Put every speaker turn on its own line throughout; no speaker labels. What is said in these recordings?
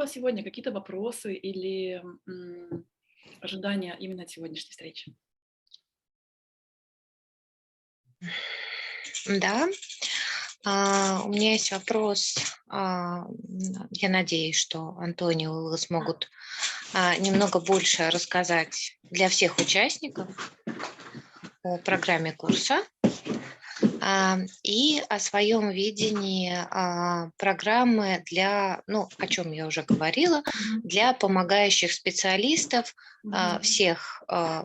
вас сегодня какие-то вопросы или ожидания именно от сегодняшней встречи?
Да, у меня есть вопрос. Я надеюсь, что Антонио и Уилл смогут немного больше рассказать для всех участников о программе курса и о своем видении программы для, о чем я уже говорила, для помогающих специалистов всех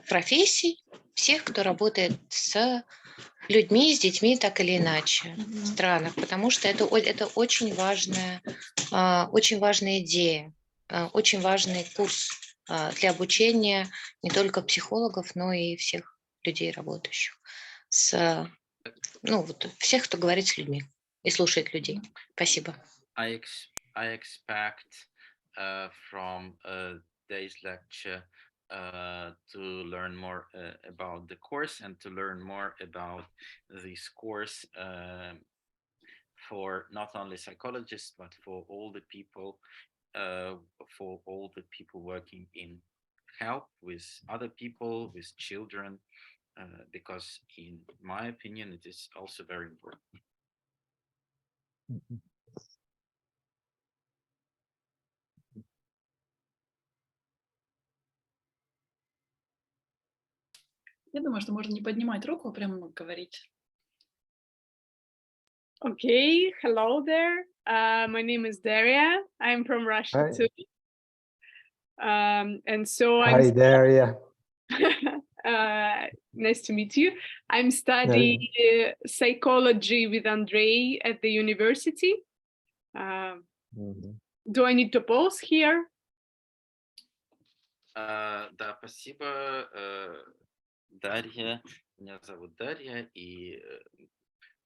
профессий, всех, кто работает с людьми, с детьми, так или иначе, в странах, потому что это очень важная идея, очень важный курс для обучения не только психологов, но и всех людей, работающих всех, кто говорит с людьми и слушает людей. Спасибо.
I expect from today's lecture to learn more about the course and to learn more about this course for not only psychologists but for all the people working in help with other people, with children, because in my opinion it is also very important.
Я думаю, что можно не поднимать руку, а прямо говорить.
Okay, hello there. My name is Daria. I'm from Russia too. And so
Hi, Daria.
Nice to meet you. I'm studying psychology with Andrei at the university. Do I need to pause here?
Да, спасибо, Дарья. Меня зовут Дарья, и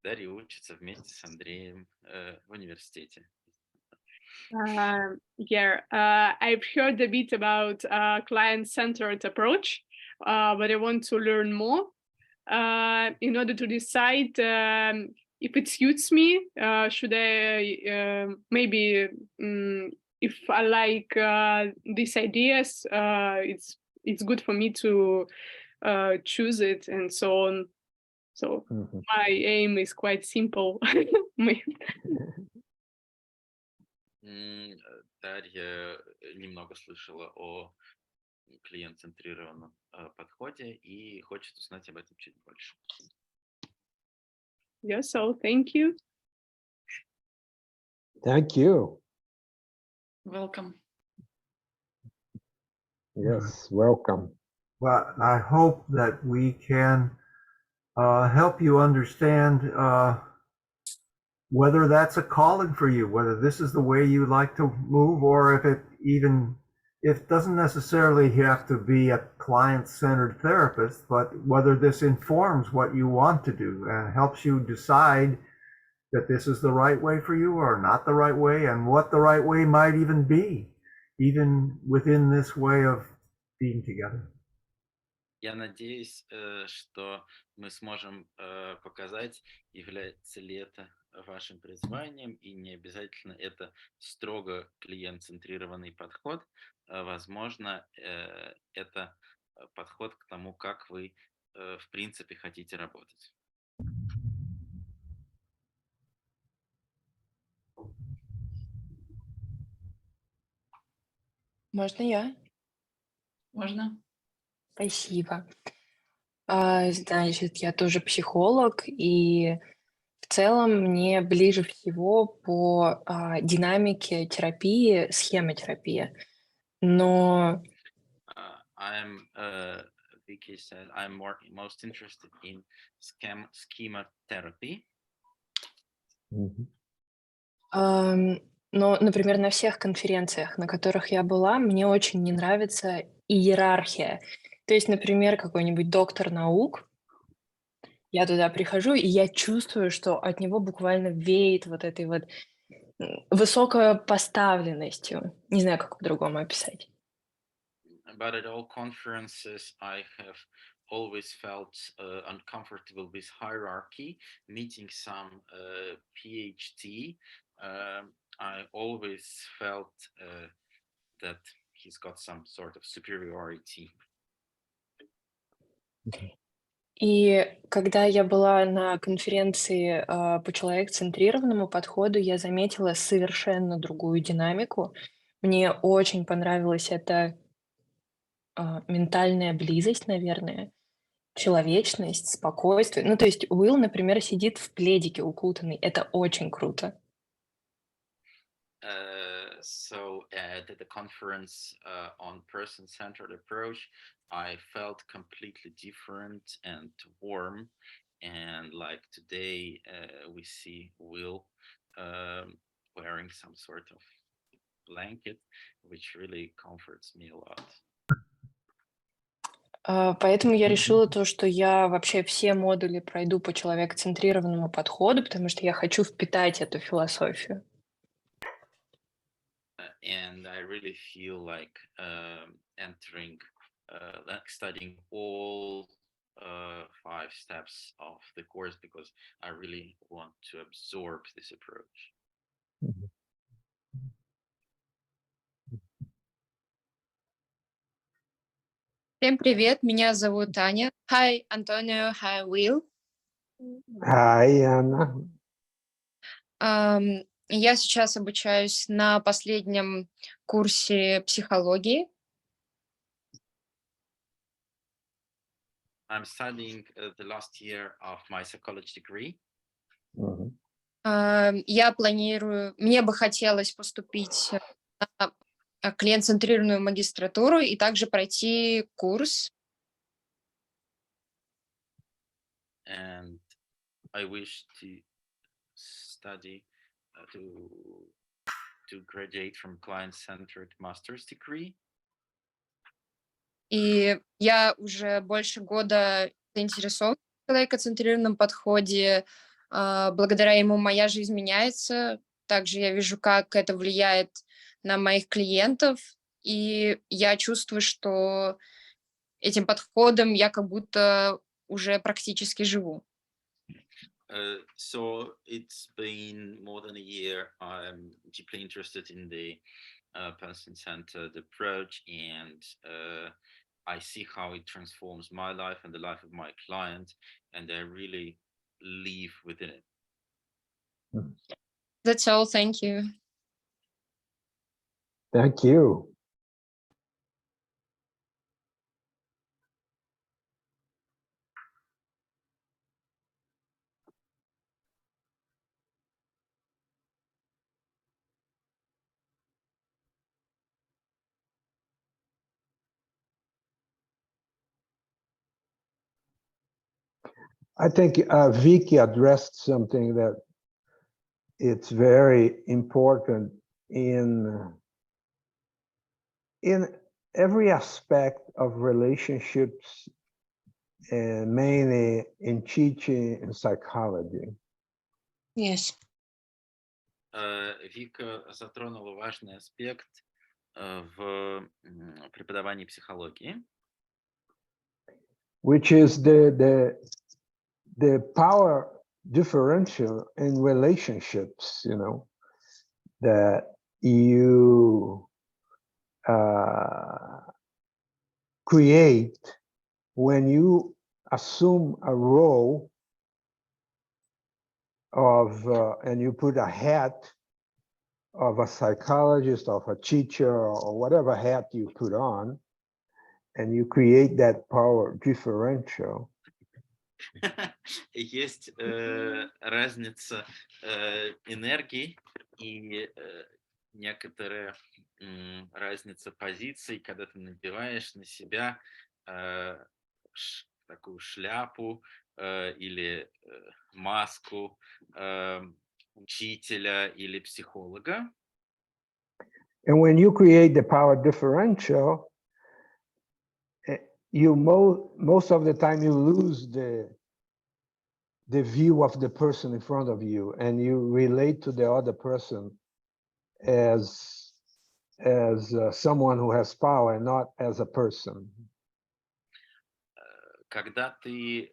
Дарья учится вместе с Андреем в университете.
I've heard a bit about client-centered approach, but I want to learn more in order to decide if it suits me. Should I maybe, if I like these ideas, it's good for me to choose it and so on. So my aim is quite simple.
Дарья немного слышала о клиент-центрированном подходе и хочет узнать об этом чуть больше.
Yeah, so thank you.
Thank you.
Welcome.
Yes, welcome.
Well, I hope that we can help you understand whether that's a calling for you, whether this is the way you like to move, or if it doesn't necessarily have to be a client-centered therapist, but whether this informs what you want to do and helps you decide that this is the right way for you or not the right way, and what the right way might even be, even within this way of being together.
Я надеюсь, что мы сможем показать, является ли это вашим призванием, и не обязательно это строго клиент-центрированный подход. Возможно, это подход к тому, как вы, в принципе, хотите работать.
Можно я?
Можно?
Спасибо. Значит, я тоже психолог, и в целом мне ближе всего по динамике терапии, схеме терапии. Но
Vicky said, I'm most interested in schema therapy.
Но, например, на всех конференциях, на которых я была, мне очень не нравится иерархия. То есть, например, какой-нибудь доктор наук, я туда прихожу, и я чувствую, что от него буквально веет вот этой вот высокой поставленностью. Не знаю, как по-другому описать.
But at all conferences, I have always felt uncomfortable with hierarchy. Meeting some PhD, I always felt that he's got some sort of superiority.
И когда я была на конференции по человекоцентрированному подходу, я заметила совершенно другую динамику. Мне очень понравилась эта ментальная близость, наверное, человечность, спокойствие. Ну, то есть Уилл, например, сидит в пледике укутанный. Это очень круто.
So at the conference on person-centered approach, I felt completely different and warm. And like today, we see Will wearing some sort of blanket, which really comforts me a lot.
Поэтому я решила то, что я вообще все модули пройду по человекоцентрированному подходу, потому что я хочу впитать эту философию.
And I really feel like entering, like studying all 5 steps of the course because I really want to absorb this approach.
Всем привет, меня зовут Аня. Hi, Антонио, hi, Will.
Hi, Anna.
Я сейчас обучаюсь на последнем курсе психологии.
I'm studying the last year of my psychology degree.
Mhm.
Я планирую, мне бы хотелось поступить на клиент-центрированную магистратуру и также пройти курс.
And I wish to study to graduate from client-centered master's degree.
И я уже больше года заинтересована в человекоцентрированном подходе. Благодаря ему моя жизнь меняется. Также я вижу, как это влияет на моих клиентов. И я чувствую, что этим подходом я как будто уже практически живу.
So it's been more than a year. I'm deeply interested in the person-centered approach, and I see how it transforms my life and the life of my client, and I really live within it.
That's all. Thank you.
Thank you. I think Vicky addressed something that it's very important in every aspect of relationships, and mainly in teaching and psychology.
Yes.
Вика затронула важный аспект в преподавании психологии,
Which is the power differential in relationships, you know, that you create when you assume a role of, and you put a hat of a psychologist, of a teacher, or whatever hat you put on, and you create that power differential.
Есть разница энергии и некоторая разница позиций, когда ты надеваешь на себя такую шляпу или маску учителя или психолога.
And when you create the power differential, you most of the time you lose the view of the person in front of you, and you relate to the other person as someone who has power, not as a person.
Когда ты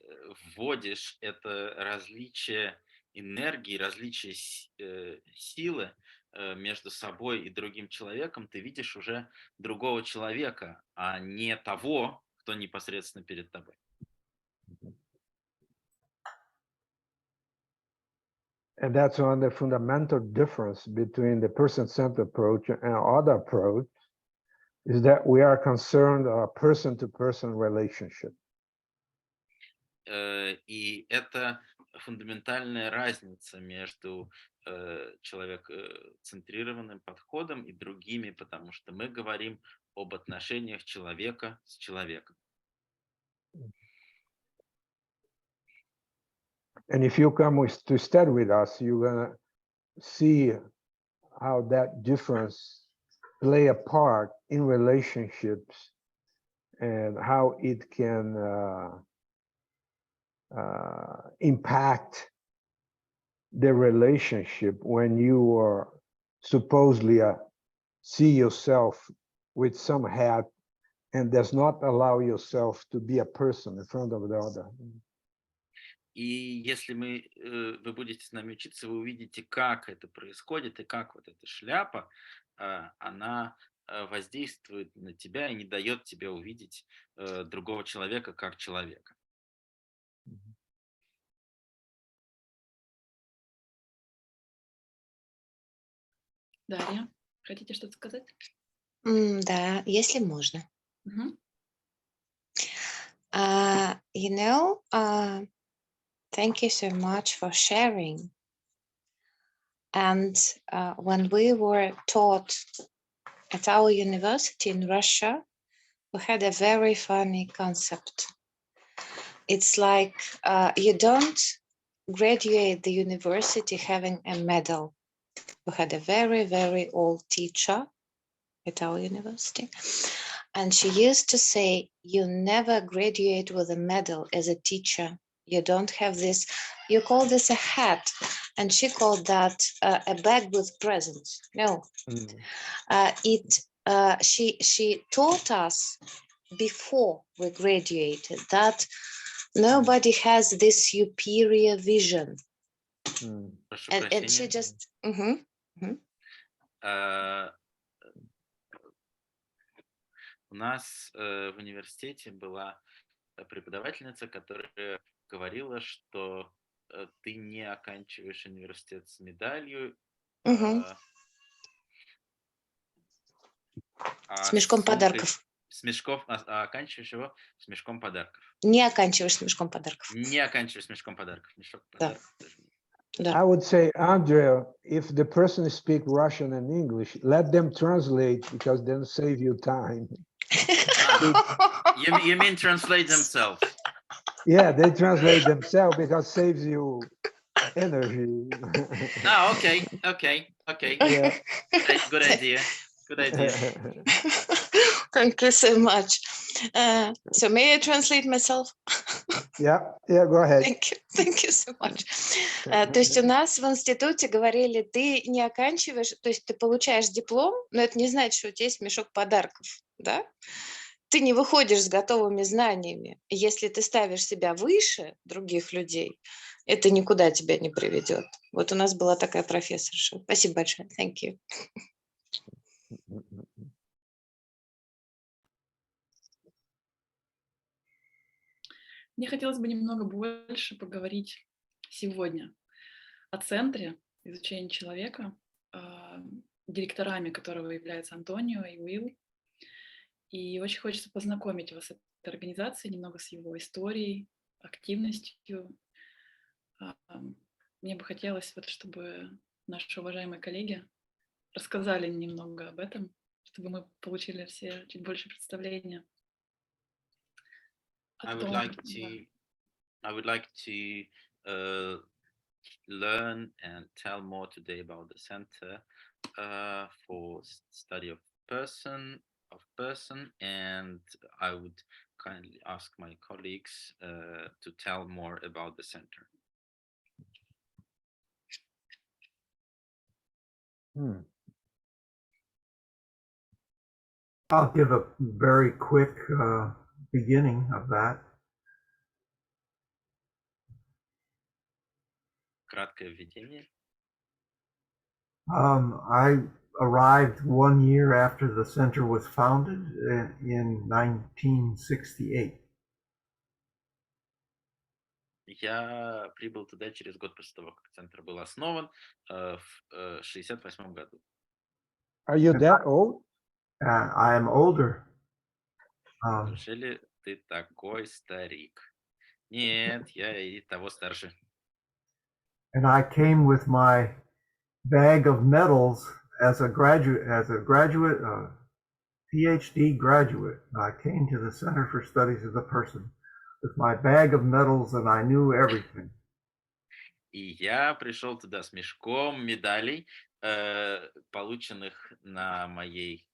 вводишь это различие энергии, различие силы между собой и другим человеком, ты видишь уже другого человека, а не того, кто непосредственно перед тобой.
And that's one of the fundamental difference between the person-centered approach and other approach is that we are concerned a person-to-person relationship.
И это фундаментальная разница между человекоцентрированным подходом и другими, потому что мы говорим об отношениях человека с человеком.
And if you come to study with us, you're gonna see how that difference play a part in relationships and how it can impact the relationship when you are supposedly see yourself with some hat and does not allow yourself to be a person in front of the other.
И если вы будете с нами учиться, вы увидите, как это происходит и как вот эта шляпа, она воздействует на тебя и не дает тебе увидеть другого человека как человека.
Дарья, хотите что-то сказать?
Да, если можно. Thank you so much for sharing. And when we were taught at our university in Russia, we had a very funny concept. It's like you don't graduate the university having a medal. We had a very, very old teacher at our university. And she used to say, you never graduate with a medal as a teacher. You don't have this, you call this a hat. And she called that a bag with presents. No, she taught us before we graduated that nobody has this superior vision. And she just...
У нас в университете была преподавательница, которая говорила, что ты не оканчиваешь университет с медалью.
С мешком подарков.
С мешков, оканчиваешь его с мешком подарков.
Не оканчиваешь с мешком подарков.
Не оканчиваешь с мешком подарков. Мешок подарков тоже нет.
I would say, Andrea, if the person speak Russian and English, let them translate because then save you time.
You mean translate themselves?
Yeah, they translate themselves because saves you energy.
Okay.
Yeah.
Good idea.
Thank you so much. So may I translate myself?
Yeah, go ahead.
Thank you so much. То есть у нас в институте говорили, ты не оканчиваешь, то есть ты получаешь диплом, но это не значит, что у тебя есть мешок подарков, да? Ты не выходишь с готовыми знаниями. Если ты ставишь себя выше других людей, это никуда тебя не приведет. Вот у нас была такая профессорша. Спасибо большое. Thank you.
Мне хотелось бы немного больше поговорить сегодня о Центре изучения человека, директорами которого являются Антонио и Уилл. И очень хочется познакомить вас с этой организацией, немного с его историей, активностью. Мне бы хотелось, чтобы наши уважаемые коллеги рассказали немного об этом, чтобы мы получили все чуть больше представления.
I would like to learn and tell more today about the Center for study of person, and I would kindly ask my colleagues to tell more about the Center.
I'll give a very quick beginning of that.
Краткое введение.
I arrived 1 year after the center was founded in 1968.
Я прибыл туда через год после того, как центр был основан в 1968 году.
Are you that old?
I am older.
Неужели ты такой старик? Нет, я и того старше.
And I came with my bag of medals as a graduate, PhD graduate. I came to the Center for Studies of the Person with my bag of medals, and I knew everything.
И я пришел туда с мешком медалей, полученных на моей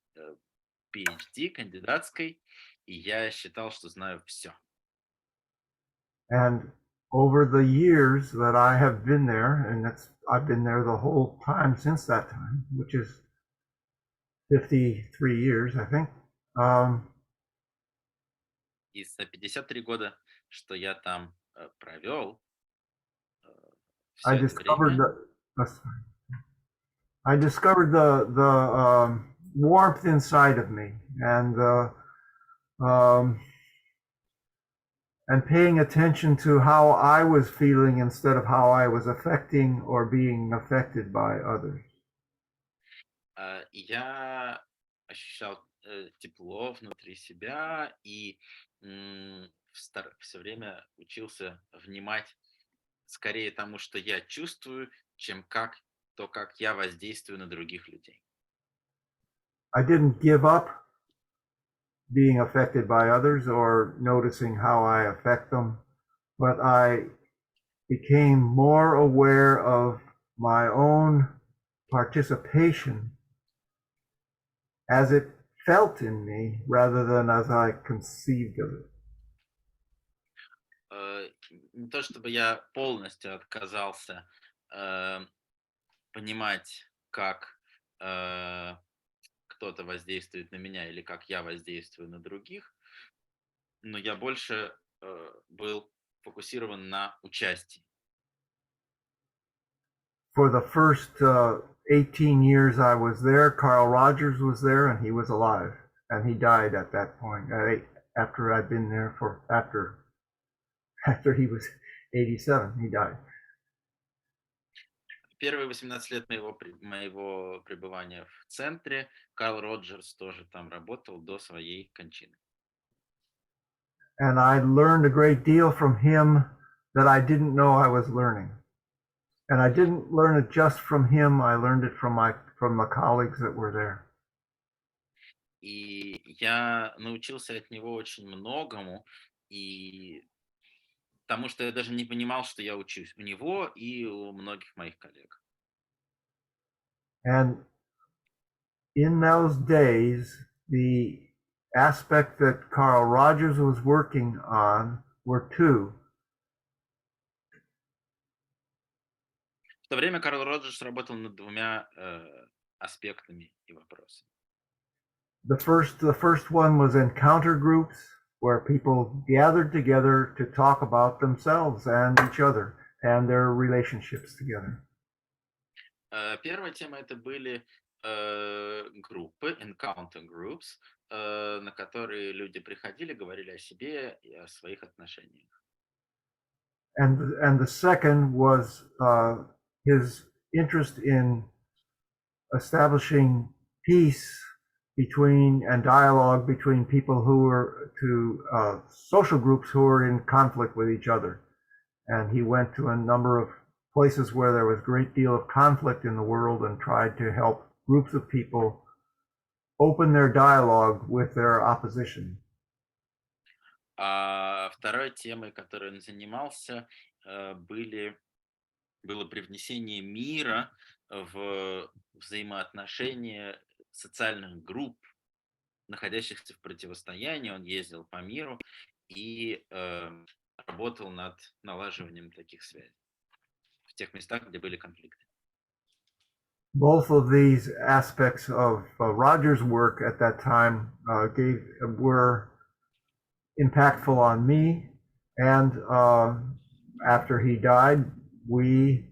PhD кандидатской, и я считал, что знаю все.
And over the years that I have been there, and I've been there the whole time since that time, which is 53 years, I think.
И за 53 года, что я там провел,
I discovered the warmth inside of me, and paying attention to how I was feeling instead of how I was affecting or being affected by others.
Я ощущал тепло внутри себя и все время учился внимать скорее тому, что я чувствую, чем как я воздействую на других людей.
I didn't give up being affected by others or noticing how I affect them, but I became more aware of my own participation as it felt in me rather than as I conceived of it.
Не то чтобы я полностью отказался понимать, как кто-то воздействует на меня или как я воздействую на других, но я больше был фокусирован на участии.
For the first 18 years I was there, Carl Rogers was there, and he was alive, and he died at that point. After I'd been there after he was 87, he died.
Первые 18 лет моего пребывания в центре Карл Роджерс тоже там работал до своей кончины.
And I learned a great deal from him that I didn't know I was learning. And I didn't learn it just from him, I learned it from the colleagues that were there.
И я научился от него очень многому, и потому что я даже не понимал, что я учусь у него и у многих моих коллег.
And in those days, the aspect that Carl Rogers was working on were two.
В то время Карл Роджерс работал над двумя аспектами и вопросами.
The first one was encounter groups, where people gathered together to talk about themselves and each other and their relationships together.
Первая тема это были группы, encounter groups, на которые люди приходили, говорили о себе и о своих отношениях.
And the second was his interest in establishing peace between and dialogue between people who were social groups who were in conflict with each other. And he went to a number of places where there was a great deal of conflict in the world and tried to help groups of people open their dialogue with their opposition.
Второй темой, которой он занимался, было привнесение мира в взаимоотношения социальных групп, находящихся в противостоянии. Он ездил по миру и работал над налаживанием таких связей в тех местах, где были конфликты.
Both of these aspects of Roger's work at that time were impactful on me, and after he died, we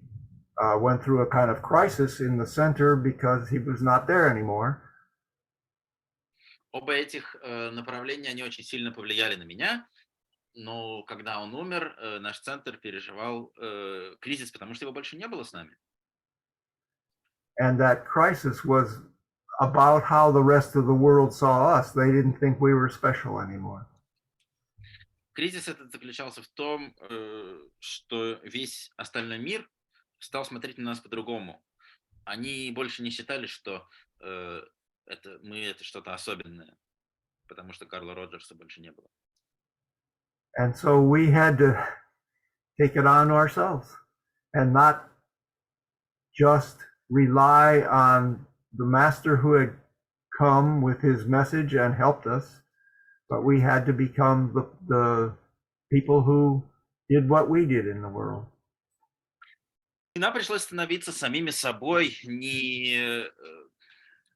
went through a kind of crisis in the center because he was not there anymore.
Оба этих направления, они очень сильно повлияли на меня, но когда он умер, наш центр переживал кризис, потому что его больше не было с нами.
And that crisis was about how the rest of the world saw us. They didn't think we were special anymore.
Кризис этот заключался в том, что весь остальной мир стал смотреть на нас по-другому. Они больше не считали, что мы это что-то особенное, потому что Карла Роджерса больше не было.
And so we had to take it on ourselves and not just rely on the master who had come with his message and helped us, but we had to become the people who did what we did in the world.
И нам пришлось становиться самими собой, не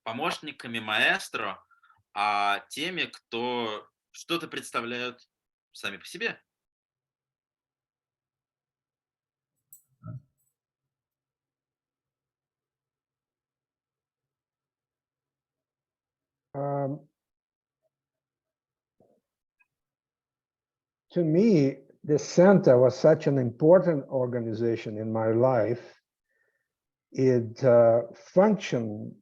помощниками маэстро, а теми, кто что-то представляют сами по себе.
To me, the Center was such an important organization in my life. It functioned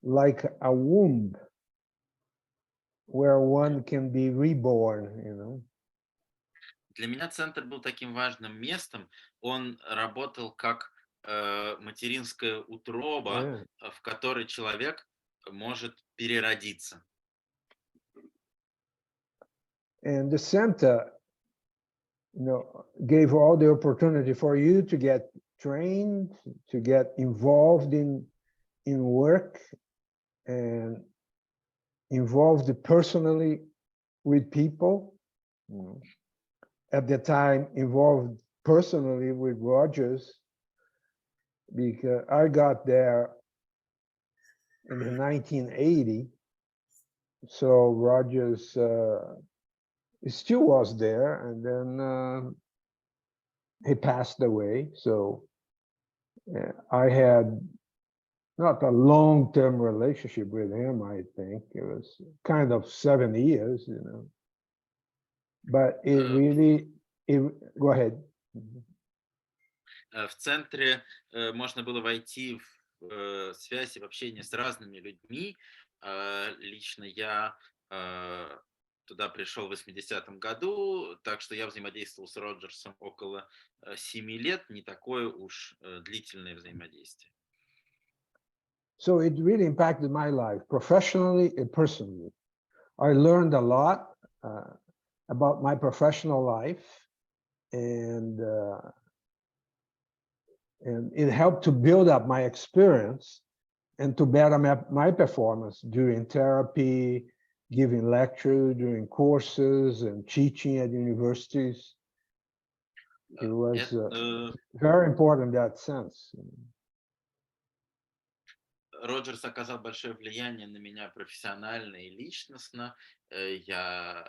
like a womb where one can be reborn, you know.
Для меня центр был таким важным местом. Он работал как материнская утроба, в которой человек может переродиться.
And the Center, you know, gave all the opportunity for you to get trained, to get involved in work, and involved personally with people. You know. At the time, involved personally with Rogers, because I got there in 1980. So Rogers still was there, and then he passed away. So I had not a long-term relationship with him, I think. It was kind of 7 years, you know. But it really, go ahead.
В центре можно было войти в связь и в общение с разными людьми. Лично я туда пришел в 80-м году, так что я взаимодействовал с Роджерсом около 7 лет, не такое уж длительное взаимодействие.
So it really impacted my life, professionally and personally. I learned a lot about my professional life, and it helped to build up my experience and to better my performance during therapy, giving lectures, doing courses, and teaching at universities. It was very important in that sense.
Роджерс оказал большое влияние на меня профессионально и личностно. Я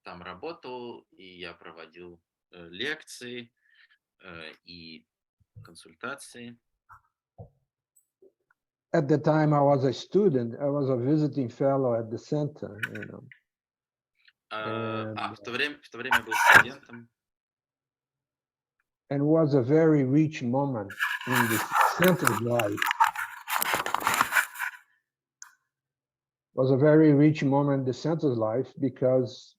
там работал, и я проводил лекции и консультации.
At the time I was a student, I was a visiting fellow at the center, you know.
В то время я был студентом.
And was a very rich moment in the center's life. Was a very rich moment in the center's life because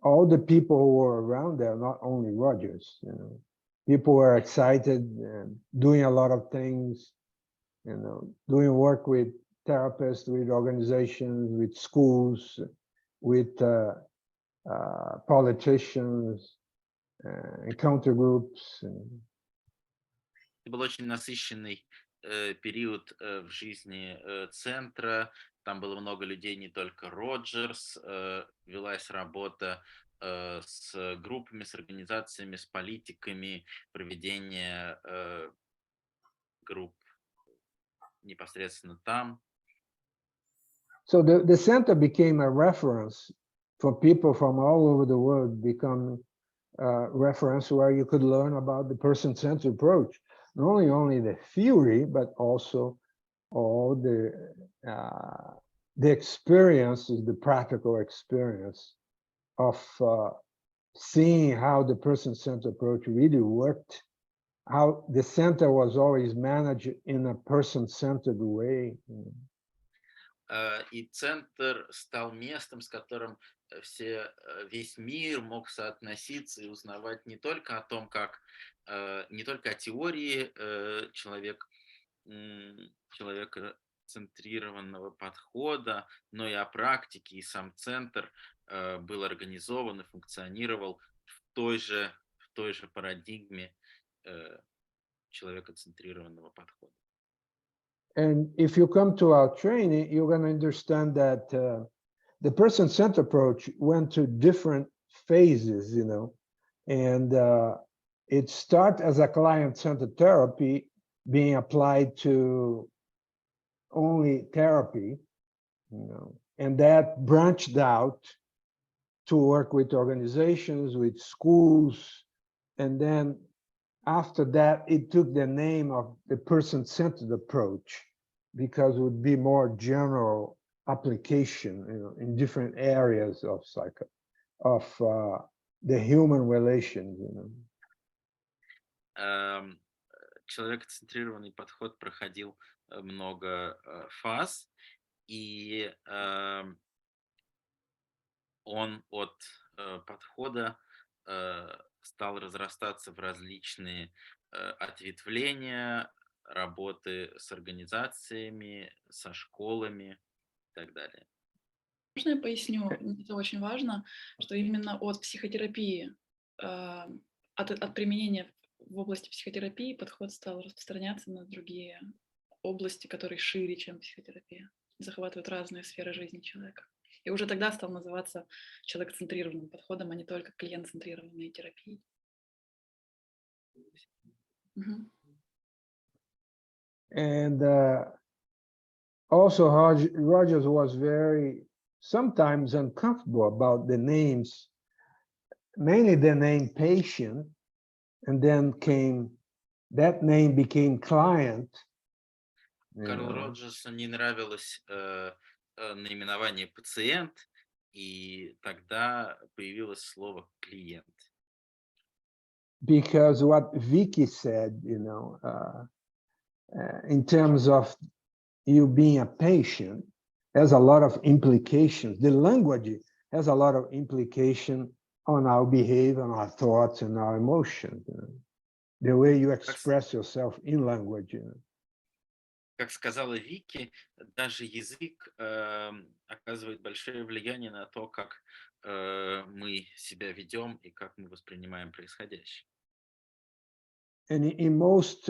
all the people who were around there, not only Rogers, you know, people were excited and doing a lot of things, you know, doing work with therapists, with organizations, with schools, with politicians, encounter groups.
Это был очень насыщенный период в жизни центра. Там было много людей, не только Роджерс. Велась работа с группами, с организациями, с политиками, проведение групп непосредственно там.
So the center became a reference for people from all over the world, become a reference where you could learn about the person-centered approach. not only the theory, but also all the experiences, the practical experience of seeing how the person-centered approach really worked, how the center was always managed in a person-centered way.
И центр стал местом, с которым весь мир мог соотноситься и узнавать не только о том, как, не только о теории человекоцентрированного подхода, но и о практике, и сам центр был организован и функционировал в той же парадигме человекоцентрированного подхода.
And if you come to our training, you're going to understand that the person-centered approach went to different phases, you know, and it started as a client-centered therapy being applied to only therapy, you know, and that branched out to work with organizations, with schools, and then after that, it took the name of the person-centered approach because it would be more general application, you know, in different areas of the human relations, you know.
Человекоцентрированный подход проходил много фаз, и он от подхода стал разрастаться в различные ответвления, работы с организациями, со школами и так далее.
Можно я поясню? Это очень важно, что именно от психотерапии, от применения в области психотерапии подход стал распространяться на другие области, которые шире, чем психотерапия, захватывают разные сферы жизни человека. И уже тогда стал называться человекоцентрированным подходом, а не только клиент-центрированной терапией.
And also Rogers was sometimes uncomfortable about the names, mainly the name patient, and then that name became client.
Карлу Роджерсу не нравилось наименование пациент, и тогда появилось слово клиент.
Because what Vicky said, you know, in terms of you being a patient, has a lot of implications. The language has a lot of implication on our behavior, on our thoughts, and our emotions. You know? The way you express yourself in language. You know?
Как сказала Вики, даже язык оказывает большое влияние на то, как мы себя ведем и как мы воспринимаем происходящее.
And in most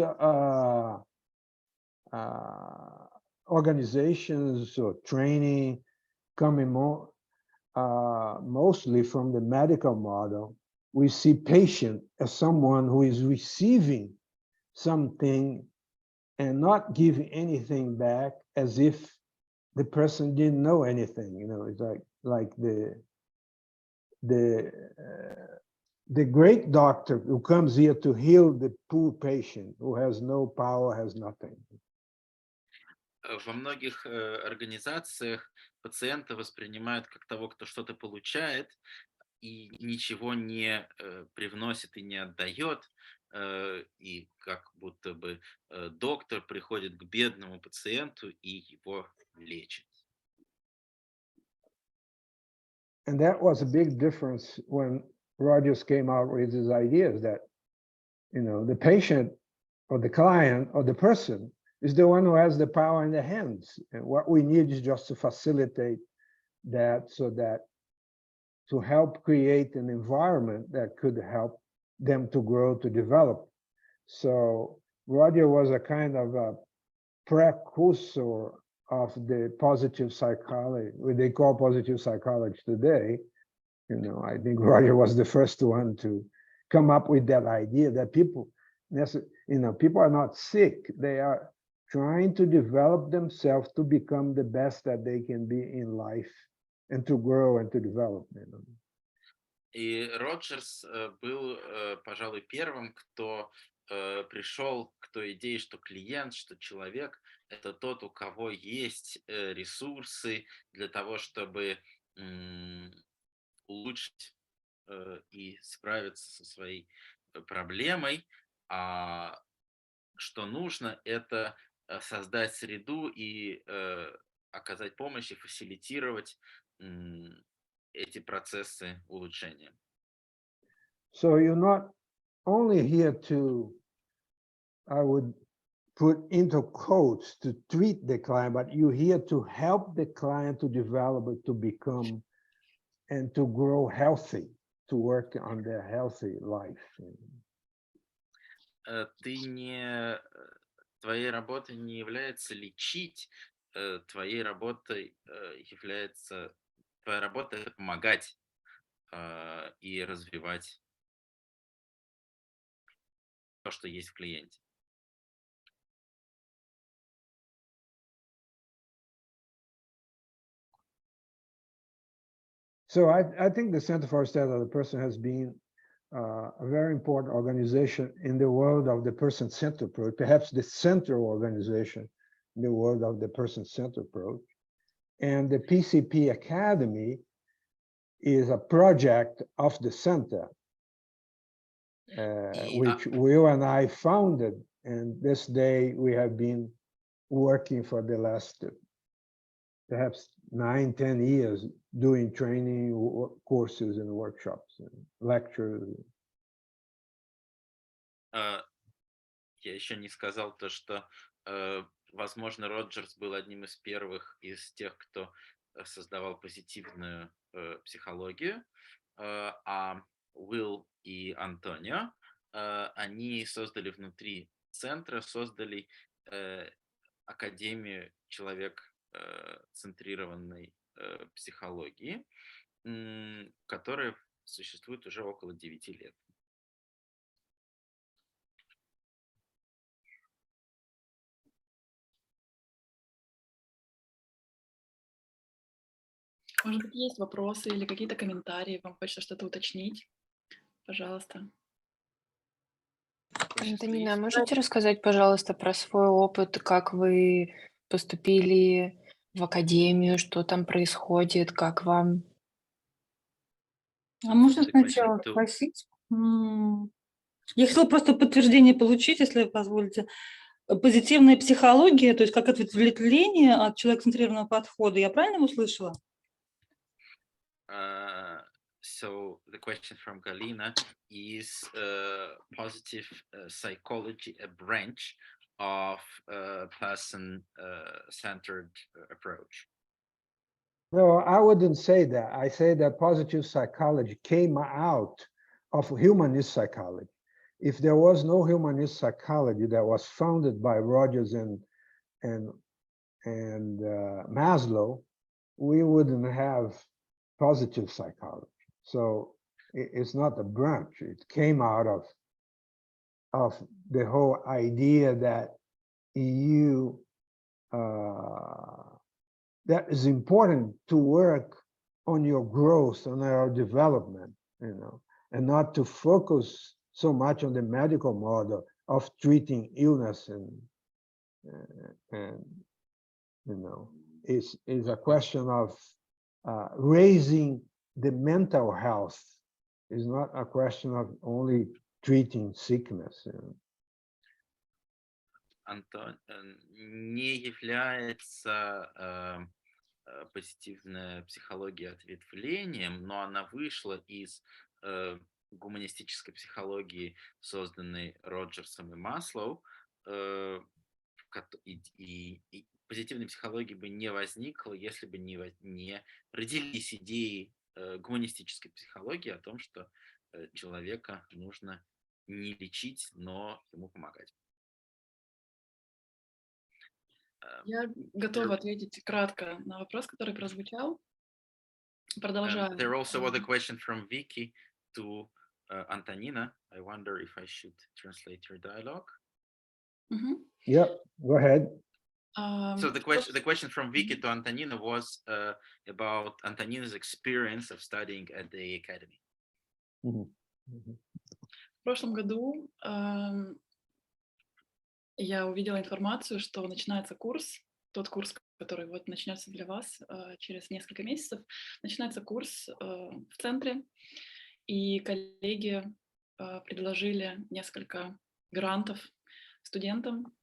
organizations or training coming mostly from the medical model, we see patient as someone who is receiving something and not giving anything back, as if the person didn't know anything. You know, it's like the great doctor who comes here to heal the poor patient who has no power, has nothing.
Во многих организациях пациента воспринимают как того, кто что-то получает и ничего не привносит и не отдает, и как будто бы доктор приходит к бедному пациенту и его лечит.
And that was a big difference when Rogers came out with his ideas that, you know, the patient or the client or the person is the one who has the power in their hands. And what we need is just to facilitate that, so that to help create an environment that could help them to grow, to develop. So Roger was a kind of a precursor of the positive psychology, what they call positive psychology today. You know, I think Roger was the first one to come up with that idea that people, you know, people are not sick. They are trying to develop themselves to become the best that they can be in life and to grow and to develop. You know.
И Роджерс был, пожалуй, первым, кто пришел к той идее, что клиент, что человек – это тот, у кого есть ресурсы для того, чтобы улучшить и справиться со своей проблемой, а что нужно, это создать среду и оказать помощь и фасилитировать эти процессы улучшения.
So you're not only here to, I would put into quotes, to treat the client, but you're here to help the client to develop, to become, and to grow healthy, to work on their healthy life.
Твоей работой не является лечить, твоей работой является, твоя работа — это помогать и развивать то, что есть в клиенте.
So I think the Center for Study of the Person has been a very important organization in the world of the person-centered approach, perhaps the central organization in the world of the person-centered approach. And the PCP Academy is a project of the center, which Will and I founded. And this day we have been working for the last perhaps 9-10 years doing training courses and workshops and lectures.
Я еще не сказал то, что, возможно, Роджерс был одним из первых из тех, кто создавал позитивную психологию, а Уилл и Антонио, они создали внутри центра, создали Академию человекоцентрированной психологии, которая существует уже около 9 лет.
Может быть, есть вопросы или какие-то комментарии? Вам хочется что-то уточнить? Пожалуйста.
Антонина, а можете рассказать, пожалуйста, про свой опыт, как вы поступили в академию, что там происходит, как вам?
А можно сначала спросить? Я хотела просто подтверждение получить, если вы позволите. Позитивная психология, то есть как ответвление от человекоцентрированного подхода. Я правильно услышала?
So the question from Galina is positive psychology a branch of person-centered approach?
No, I wouldn't say that. I say that positive psychology came out of humanist psychology. If there was no humanist psychology that was founded by Rogers and Maslow, we wouldn't have positive psychology. So it's not a branch. It came out of the whole idea that that is important to work on your growth, on your development, and not to focus so much on the medical model of treating illness and is a question of raising the mental health. Is not a question of only treating sickness.
Антон, не является позитивная психология ответвлением, но она вышла из гуманистической психологии, созданной Роджерсом и Маслоу, и позитивной психологии бы не возникло, если бы не родились идеи гуманистической психологии о том, что человека нужно не лечить, но ему помогать.
Я готова ответить кратко на вопрос, который прозвучал. Продолжаю.
There also was a question from Vicky to Антонина. I wonder if I should translate your dialogue.
Yeah, go ahead.
So the question from Vicky to Антонина was about Antonina's experience of studying at the academy.
В прошлом году я увидела информацию, что начинается курс, тот курс, который вот начнется для вас через несколько месяцев, начинается курс в Центре, и коллеги предложили несколько грантов студентам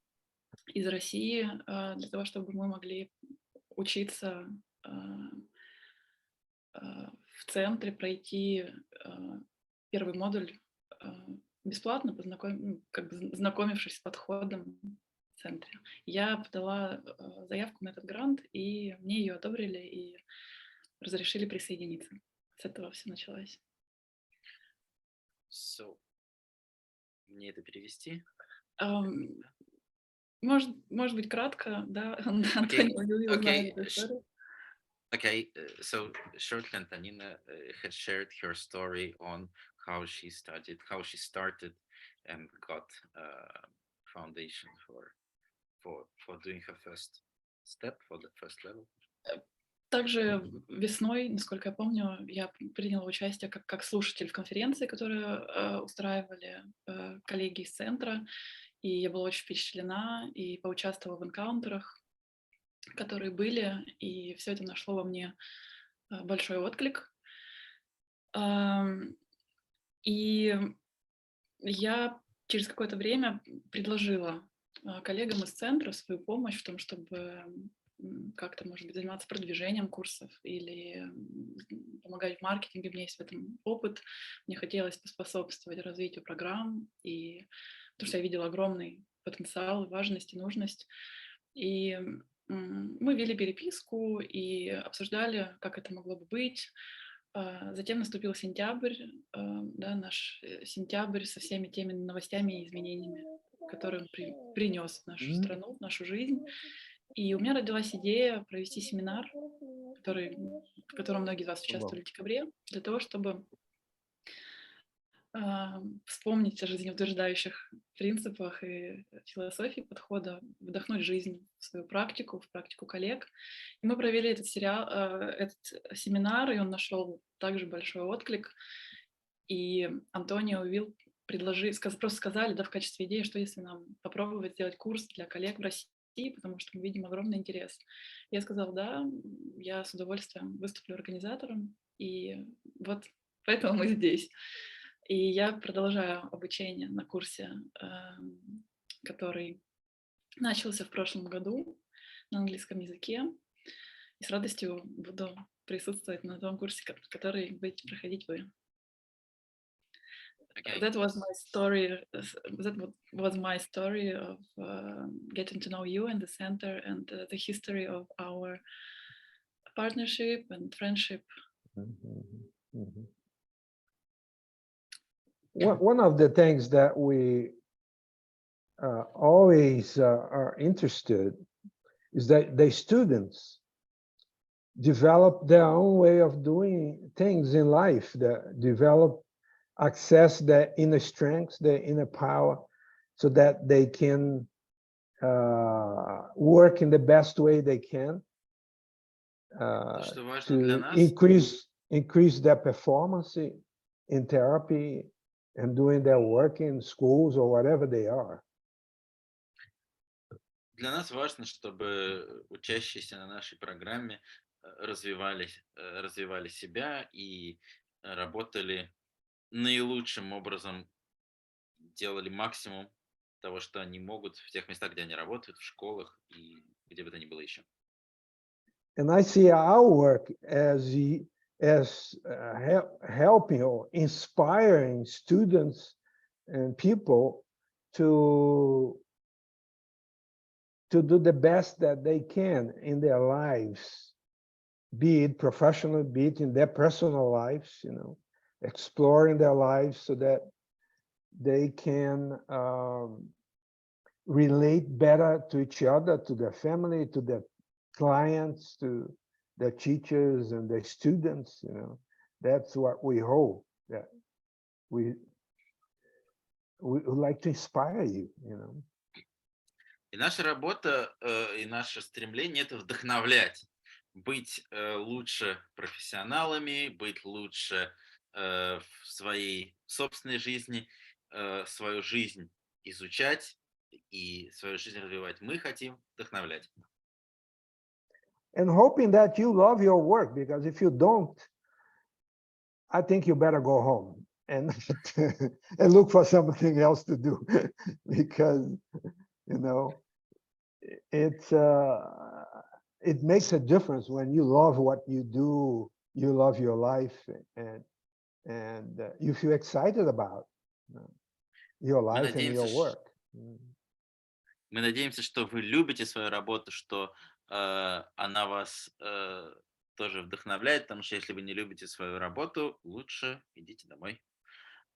из России для того, чтобы мы могли учиться в Центре, пройти первый модуль бесплатно, знакомившись с подходом в Центре. Я подала заявку на этот грант, и мне ее одобрили и разрешили присоединиться. С этого все началось.
So, мне это перевести?
Может быть, кратко, да? Антонио знает эту историю.
Okay, so shortly, Antonina had shared her story on how she started and got foundation for doing her first step, for the first level.
Также весной, насколько я помню, я приняла участие как слушатель в конференции, которую устраивали коллеги из Центра, и я была очень впечатлена и поучаствовала в энкаунтерах, которые были, и все это нашло во мне большой отклик. И я через какое-то время предложила коллегам из Центра свою помощь в том, чтобы как-то, может быть, заниматься продвижением курсов или помогать в маркетинге. У меня есть в этом опыт. Мне хотелось поспособствовать развитию программ, и потому что я видела огромный потенциал, важность и нужность. И мы вели переписку и обсуждали, как это могло бы быть. Затем наступил сентябрь, да, наш сентябрь со всеми теми новостями и изменениями, которые он принес в нашу страну, в нашу жизнь. И у меня родилась идея провести семинар, в котором многие из вас участвовали в декабре, для того, чтобы вспомнить о жизнеутверждающих принципах и философии подхода, вдохнуть жизнь в свою практику, в практику коллег. И мы провели этот семинар, и он нашел также большой отклик. И Антонио и Уилл просто сказали, да, в качестве идеи, что если нам попробовать сделать курс для коллег в России, потому что мы видим огромный интерес. Я сказала, да, я с удовольствием выступлю организатором, и вот поэтому мы здесь. И я продолжаю обучение на курсе, который начался в прошлом году на английском языке. И с радостью буду присутствовать на том курсе, который будете проходить вы.
Okay.
That was my story. That was my story of getting to know you and the center and the history of our partnership and friendship.
One of the things that we always are interested is that the students develop their own way of doing things in life, that access their inner strengths, their inner power, so that they can work in the best way they can to increase their performance in therapy and doing their work in schools or whatever they are.
Для нас важно, чтобы учащиеся на нашей программе развивали себя и работали наилучшим образом, делали максимум того, что они могут в тех местах, где они работают, в школах и где бы то ни было еще.
And I see our work as helping or inspiring students and people to do the best that they can in their lives, be it professional, be it in their personal lives, you know, exploring their lives so that they can relate better to each other, to their family, to their clients, to their teachers and their students, you know. That's what we hope, that we would like to inspire you, you know.
И наша работа, и наше стремление — это вдохновлять, быть лучше профессионалами, быть лучше в своей собственной жизни, свою жизнь изучать и свою жизнь развивать. Мы хотим вдохновлять.
And hoping that you love your work, because if you don't, I think you better go home and and look for something else to do, because you know it makes a difference when you love what you do, you love your life, and you feel excited about your life and your work.
Мы надеемся, что вы любите свою работу, что она вас тоже вдохновляет, потому что если вы не любите свою работу, лучше идите домой.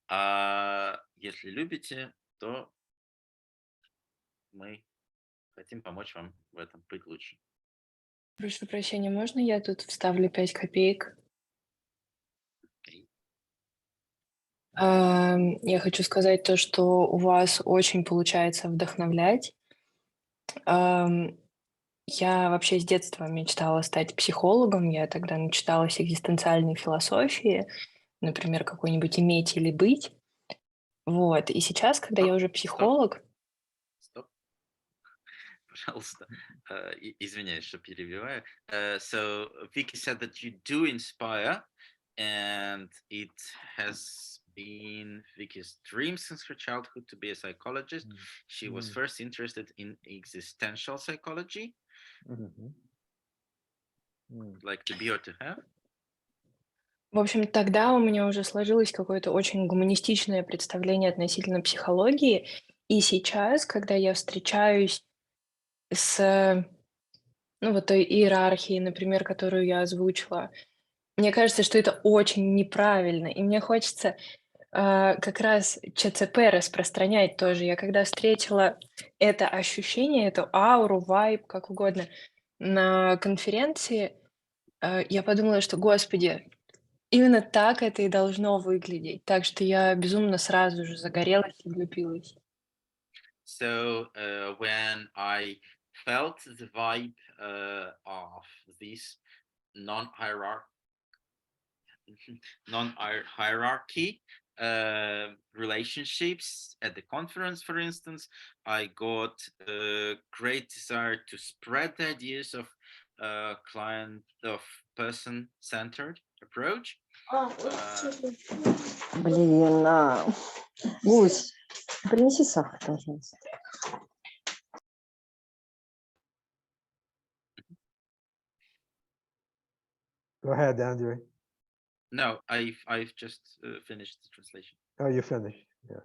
А если любите, то мы хотим помочь вам в этом быть лучше.
Прошу прощения, можно я тут вставлю 5 копеек? Я хочу сказать то, что у вас очень получается вдохновлять. Я вообще с детства мечтала стать психологом. Я тогда начиталась экзистенциальной философии, например, какой-нибудь «Иметь или быть». Вот. И сейчас, когда я уже психолог...
Стоп. Пожалуйста. Извиняюсь, что перебиваю. So, Vicky said that you do inspire, and it has been Vicky's dream since her childhood to be a psychologist. She was first interested in existential psychology, like to be or to have.
В общем, тогда у меня уже сложилось какое-то очень гуманистичное представление относительно психологии. И сейчас, когда я встречаюсь с, вот той иерархией, например, которую я озвучила, мне кажется, что это очень неправильно. И мне хочется как раз ЧЦП распространять тоже. Я когда встретила это ощущение, эту ауру, вайб, как угодно, на конференции, я подумала, что, господи, именно так это и должно выглядеть. Так что я безумно сразу же загорелась и влюбилась.
So when I felt the vibe of this non-hierarchy relationships at the conference, for instance, I got a great desire to spread the ideas of person-centered approach.
Блин, Гусь, принеси сахар, пожалуйста.
Go ahead, Andre.
No, I've just finished the translation.
Oh, you finished? Yeah.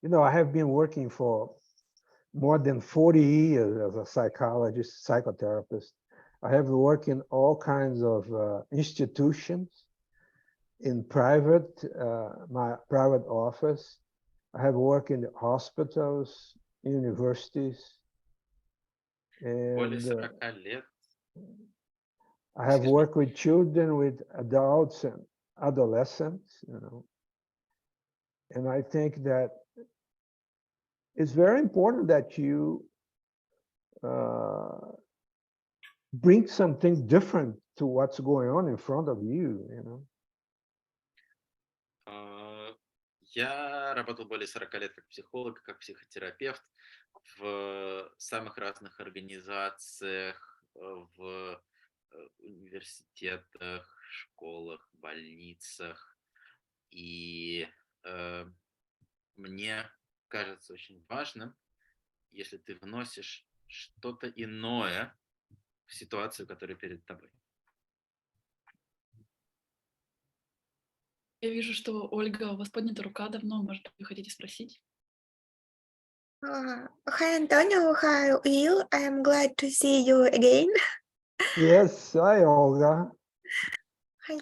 You know, I have been working for more than 40 years as a psychologist, psychotherapist. I have worked in all kinds of institutions, in private, my private office. I have worked in hospitals, universities.
Более
And
40 лет.
I have worked with children, with adults and adolescents, you know. And I think that it's very important that you bring something different to what's going on in front of you, you know.
Я работал более 40 лет как психолог, как психотерапевт в самых разных организациях, в университетах, школах, больницах. И мне кажется очень важным, если ты вносишь что-то иное в ситуацию, которая перед тобой.
Я вижу, что, Ольга, у вас поднята рука давно. Может, вы хотите спросить?
Hi, Антонио. Hi, Уилл. I am glad to see you again.
Yes, hi, Olga.
Hi.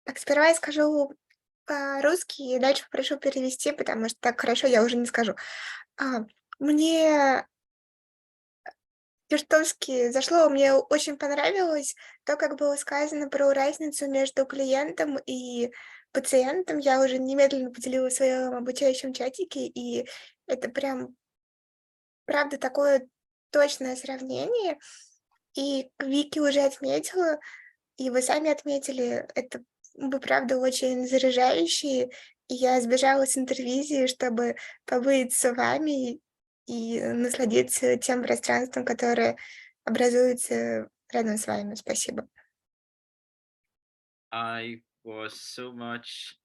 Так, сперва я скажу по-русски, и дальше попрошу перевести, потому что так хорошо я уже не скажу. Мне чертовски зашло, мне очень понравилось то, как было сказано про разницу между клиентом и пациентом. Я уже немедленно поделилась в своем обучающем чатике, и это прям, правда, такое точное сравнение. И Вики уже отметила, И вы сами отметили, это вы, правда, очень заряжающие. И я сбежала с интервизии, чтобы побыть с вами и насладиться тем пространством, которое образуется рядом с вами. Спасибо.
I was so much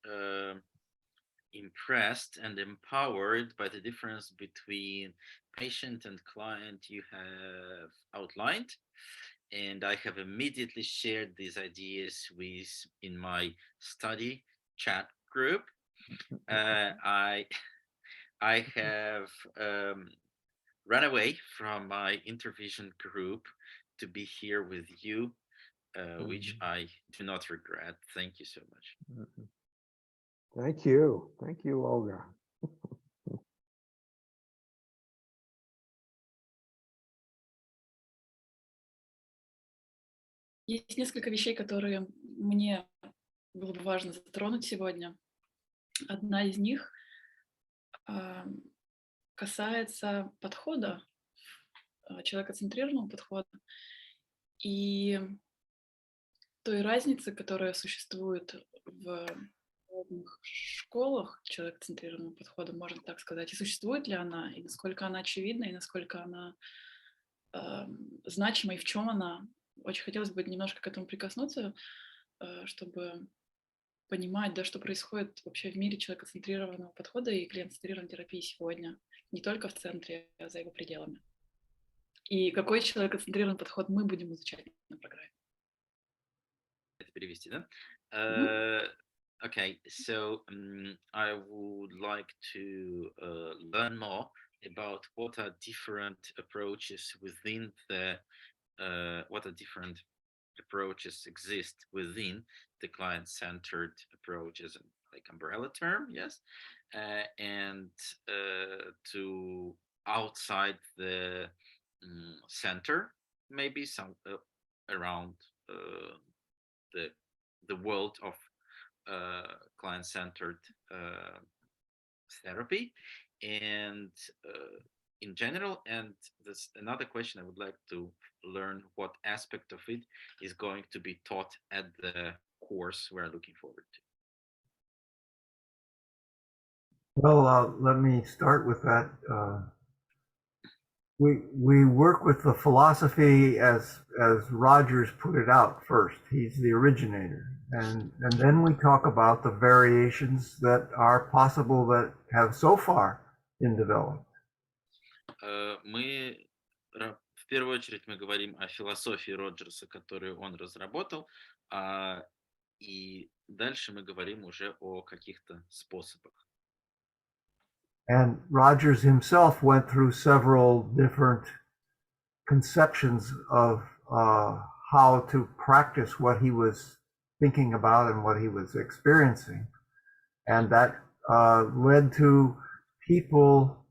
impressed and empowered by the difference between patient and client you have outlined. And I have immediately shared these ideas in my study chat group. I have run away from my intervision group to be here with you, which I do not regret. Thank you so much.
Thank you. Thank you, Olga.
Есть несколько вещей, которые мне было бы важно затронуть сегодня. Одна из них касается подхода, человекоцентрированного подхода и той разницы, которая существует в разных школах человекоцентрированного подхода, можно так сказать. И существует ли она, и насколько она очевидна, и насколько она значима, и в чем она. Очень хотелось бы немножко к этому прикоснуться, чтобы понимать, да, что происходит вообще в мире человекоцентрированного подхода и клиент-центрированной терапии сегодня, не только в центре, а за его пределами. И какой человекоцентрированный подход мы будем изучать на программе.
Это перевести, да? Okay, so I would like to learn more about what are different approaches within what are different approaches exist within the client-centered approach as like umbrella term, yes, and to outside the center, maybe some around the world of client-centered therapy, and in general. And there's another question I would like to learn what aspect of it is going to be taught at the course we're looking forward to.
Well, let me start with that. We work with the philosophy as Rogers put it out first. He's the originator, and then we talk about the variations that are possible that have so far been developed.
В первую очередь мы говорим о философии Роджерса, которую он разработал, и дальше мы говорим уже о каких-то способах.
And Rogers himself went through several different conceptions of how to practice what he was thinking about and what he was experiencing. And that led to people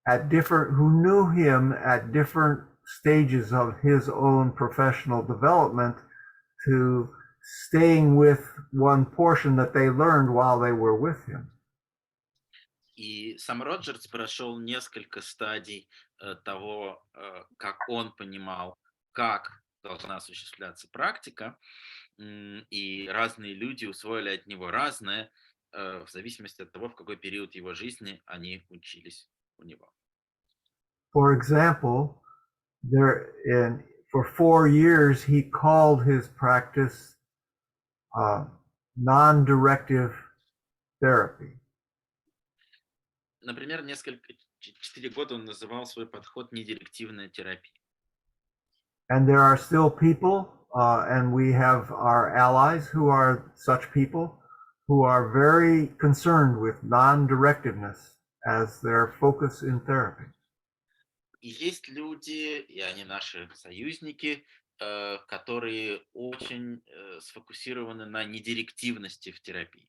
who knew him at different stages of his own professional development to staying with one portion that they learned while they were with him.
И сам Роджерс прошел несколько стадий того, как он понимал, как должна осуществляться практика, и разные люди усвоили от него разное, в зависимости от того, в какой период его жизни они учились у него.
For example, for 4 years he called his practice non-directive therapy.
Например, 4 года он называл свой подход недирективная терапия.
And there are still people, and we have our allies who are such people, who are very concerned with non-directiveness as their focus in therapy.
И есть люди, и они наши союзники, которые очень сфокусированы на недирективности в терапии.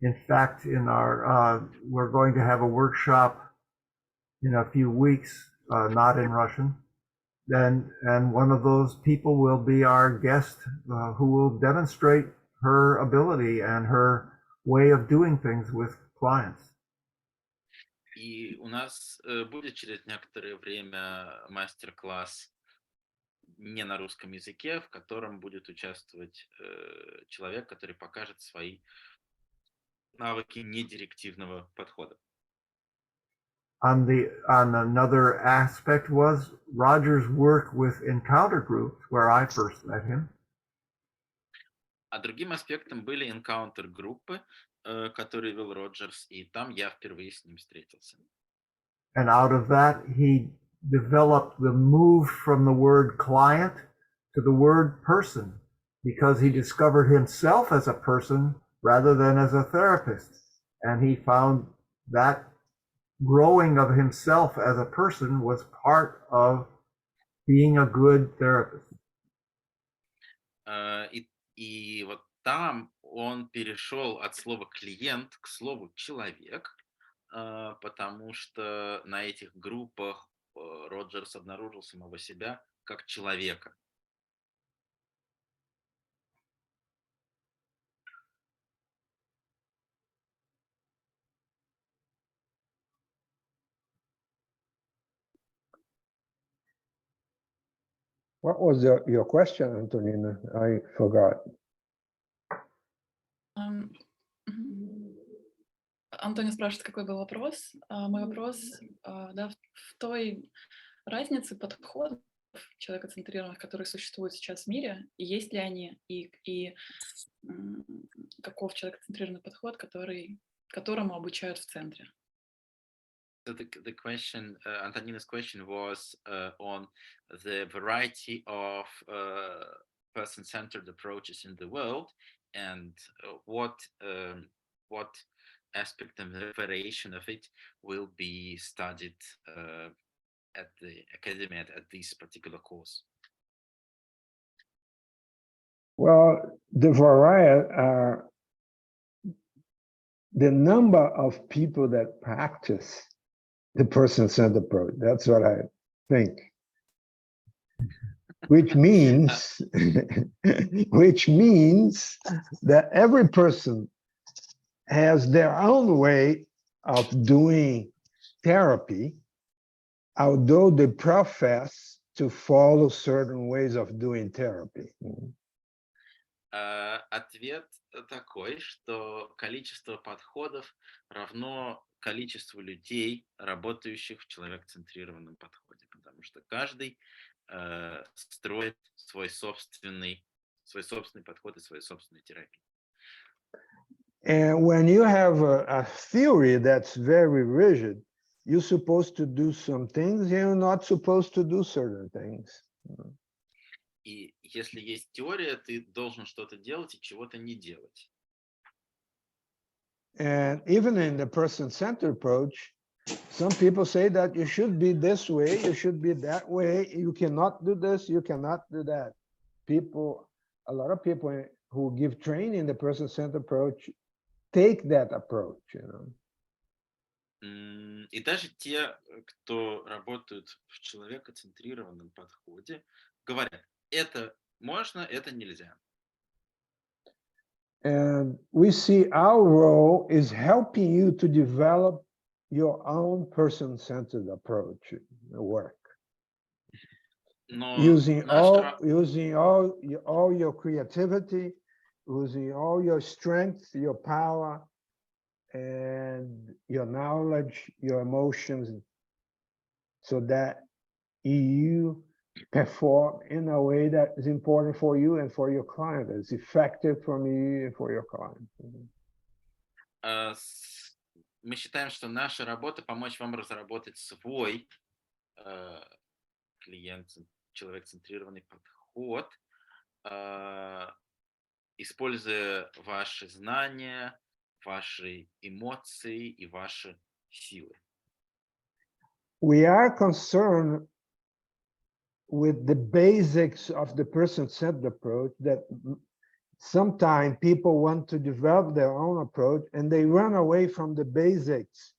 In fact, we're going to have a workshop in a few weeks, not in Russian, and one of those people will be our guest, who will demonstrate her ability and her way of doing things with clients.
И у нас будет через некоторое время мастер-класс не на русском языке, в котором будет участвовать человек, который покажет свои навыки недирективного подхода.
On another aspect was Roger's work with encounter groups, where I first met him.
А другим аспектом были энкаунтер-группы, которые вел Роджерс, и там я впервые с ним встретился.
And out of that, he developed the move from the word client to the word person, because he discovered himself as a person rather than as a therapist. And he found that growing of himself as a person was part of being a good therapist.
И вот там он перешел от слова клиент к слову человек, потому что на этих группах Роджерс обнаружил самого себя как человека.
What was your question, Antonina? I forgot.
Антонио спрашивает, какой был вопрос. Мой вопрос в той разнице подходов человекоцентрированных, которые существуют сейчас в мире, и есть ли они, и каков человекоцентрированный подход, которому обучают в центре.
So the question, Antonina's question was on the variety of person-centered approaches in the world, and what aspect and variation of it will be studied at the academy at this particular course.
Well, the variety, the number of people that practice the person-centered approach. That's what I think. Which means that every person has their own way of doing therapy, although they profess to follow certain ways of doing therapy.
Ответ такой, что количество подходов равно количеству людей, работающих в человек-центрированном подходе, потому что каждый строит свой собственный подход и свою собственную терапию.
And when you have a theory that's very rigid, you're supposed to do some things, you're not supposed to do certain things.
И если есть теория, ты должен что-то делать и чего-то не делать.
And even in the person-centered approach, some people say that you should be this way, you should be that way, you cannot do this, you cannot do that. A lot of people who give training in the person-centered approach take that approach, you know.
И даже те, кто работают в человекоцентрированном подходе, говорят, это можно, это нельзя.
And we see our role is helping you to develop your own person-centered approach work.
Но
Using all your creativity, using all your strength, your power, and your knowledge, your emotions, so that you perform in a way that is important for you and for your client, is effective for you and for your client.
Мы считаем, что наша работа — помочь вам разработать свой человек-центрированный подход, используя ваши знания, ваши эмоции и ваши силы.
We are concerned with the basics of the person-centered approach, that sometimes people want to develop their own approach and they run away from the basics,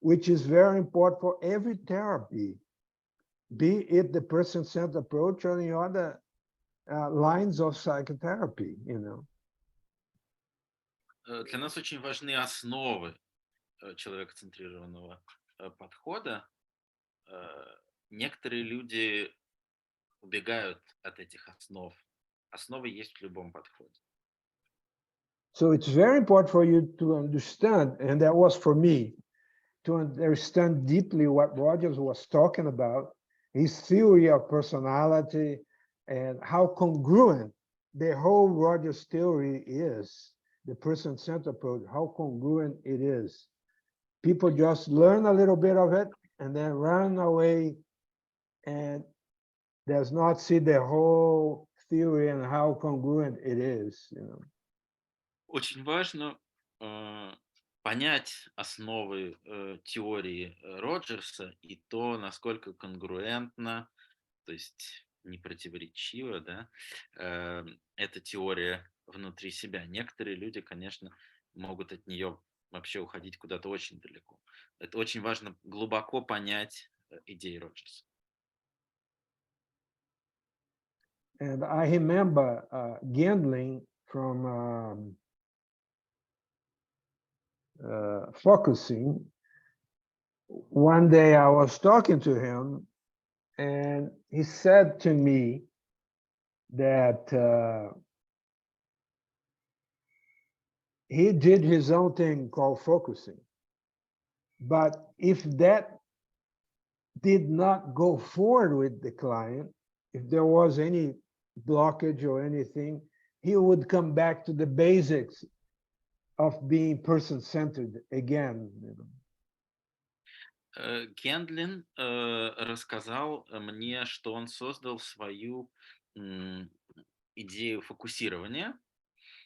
which is very important for every therapy, be it the person-centered approach or the other lines of psychotherapy, you know.
Для нас очень важны основы человекоцентрированного подхода. Некоторые люди убегают от этих основ. Основы есть в любом подходе.
So it's very important for you to understand, and that was for me, to understand deeply what Rogers was talking about, his theory of personality, and how congruent the whole Rogers theory is, the person-centered approach, how congruent it is. People just learn a little bit of it and then run away and does not see the whole theory and how congruent it is. You know.
Очень важно понять основы теории Роджерса и то, насколько конгруентно, то есть не противоречиво, да, эта теория внутри себя. Некоторые люди, конечно, могут от нее вообще уходить куда-то очень далеко. Это очень важно глубоко понять идеи Роджерса.
And I remember Gendling from focusing. One day I was talking to him and he said to me that he did his own thing called focusing. But if that did not go forward with the client, if there was any blockage or anything, he would come back to the basics of being person-centered again. You know.
Гендлин рассказал мне, что он создал свою идею фокусирования,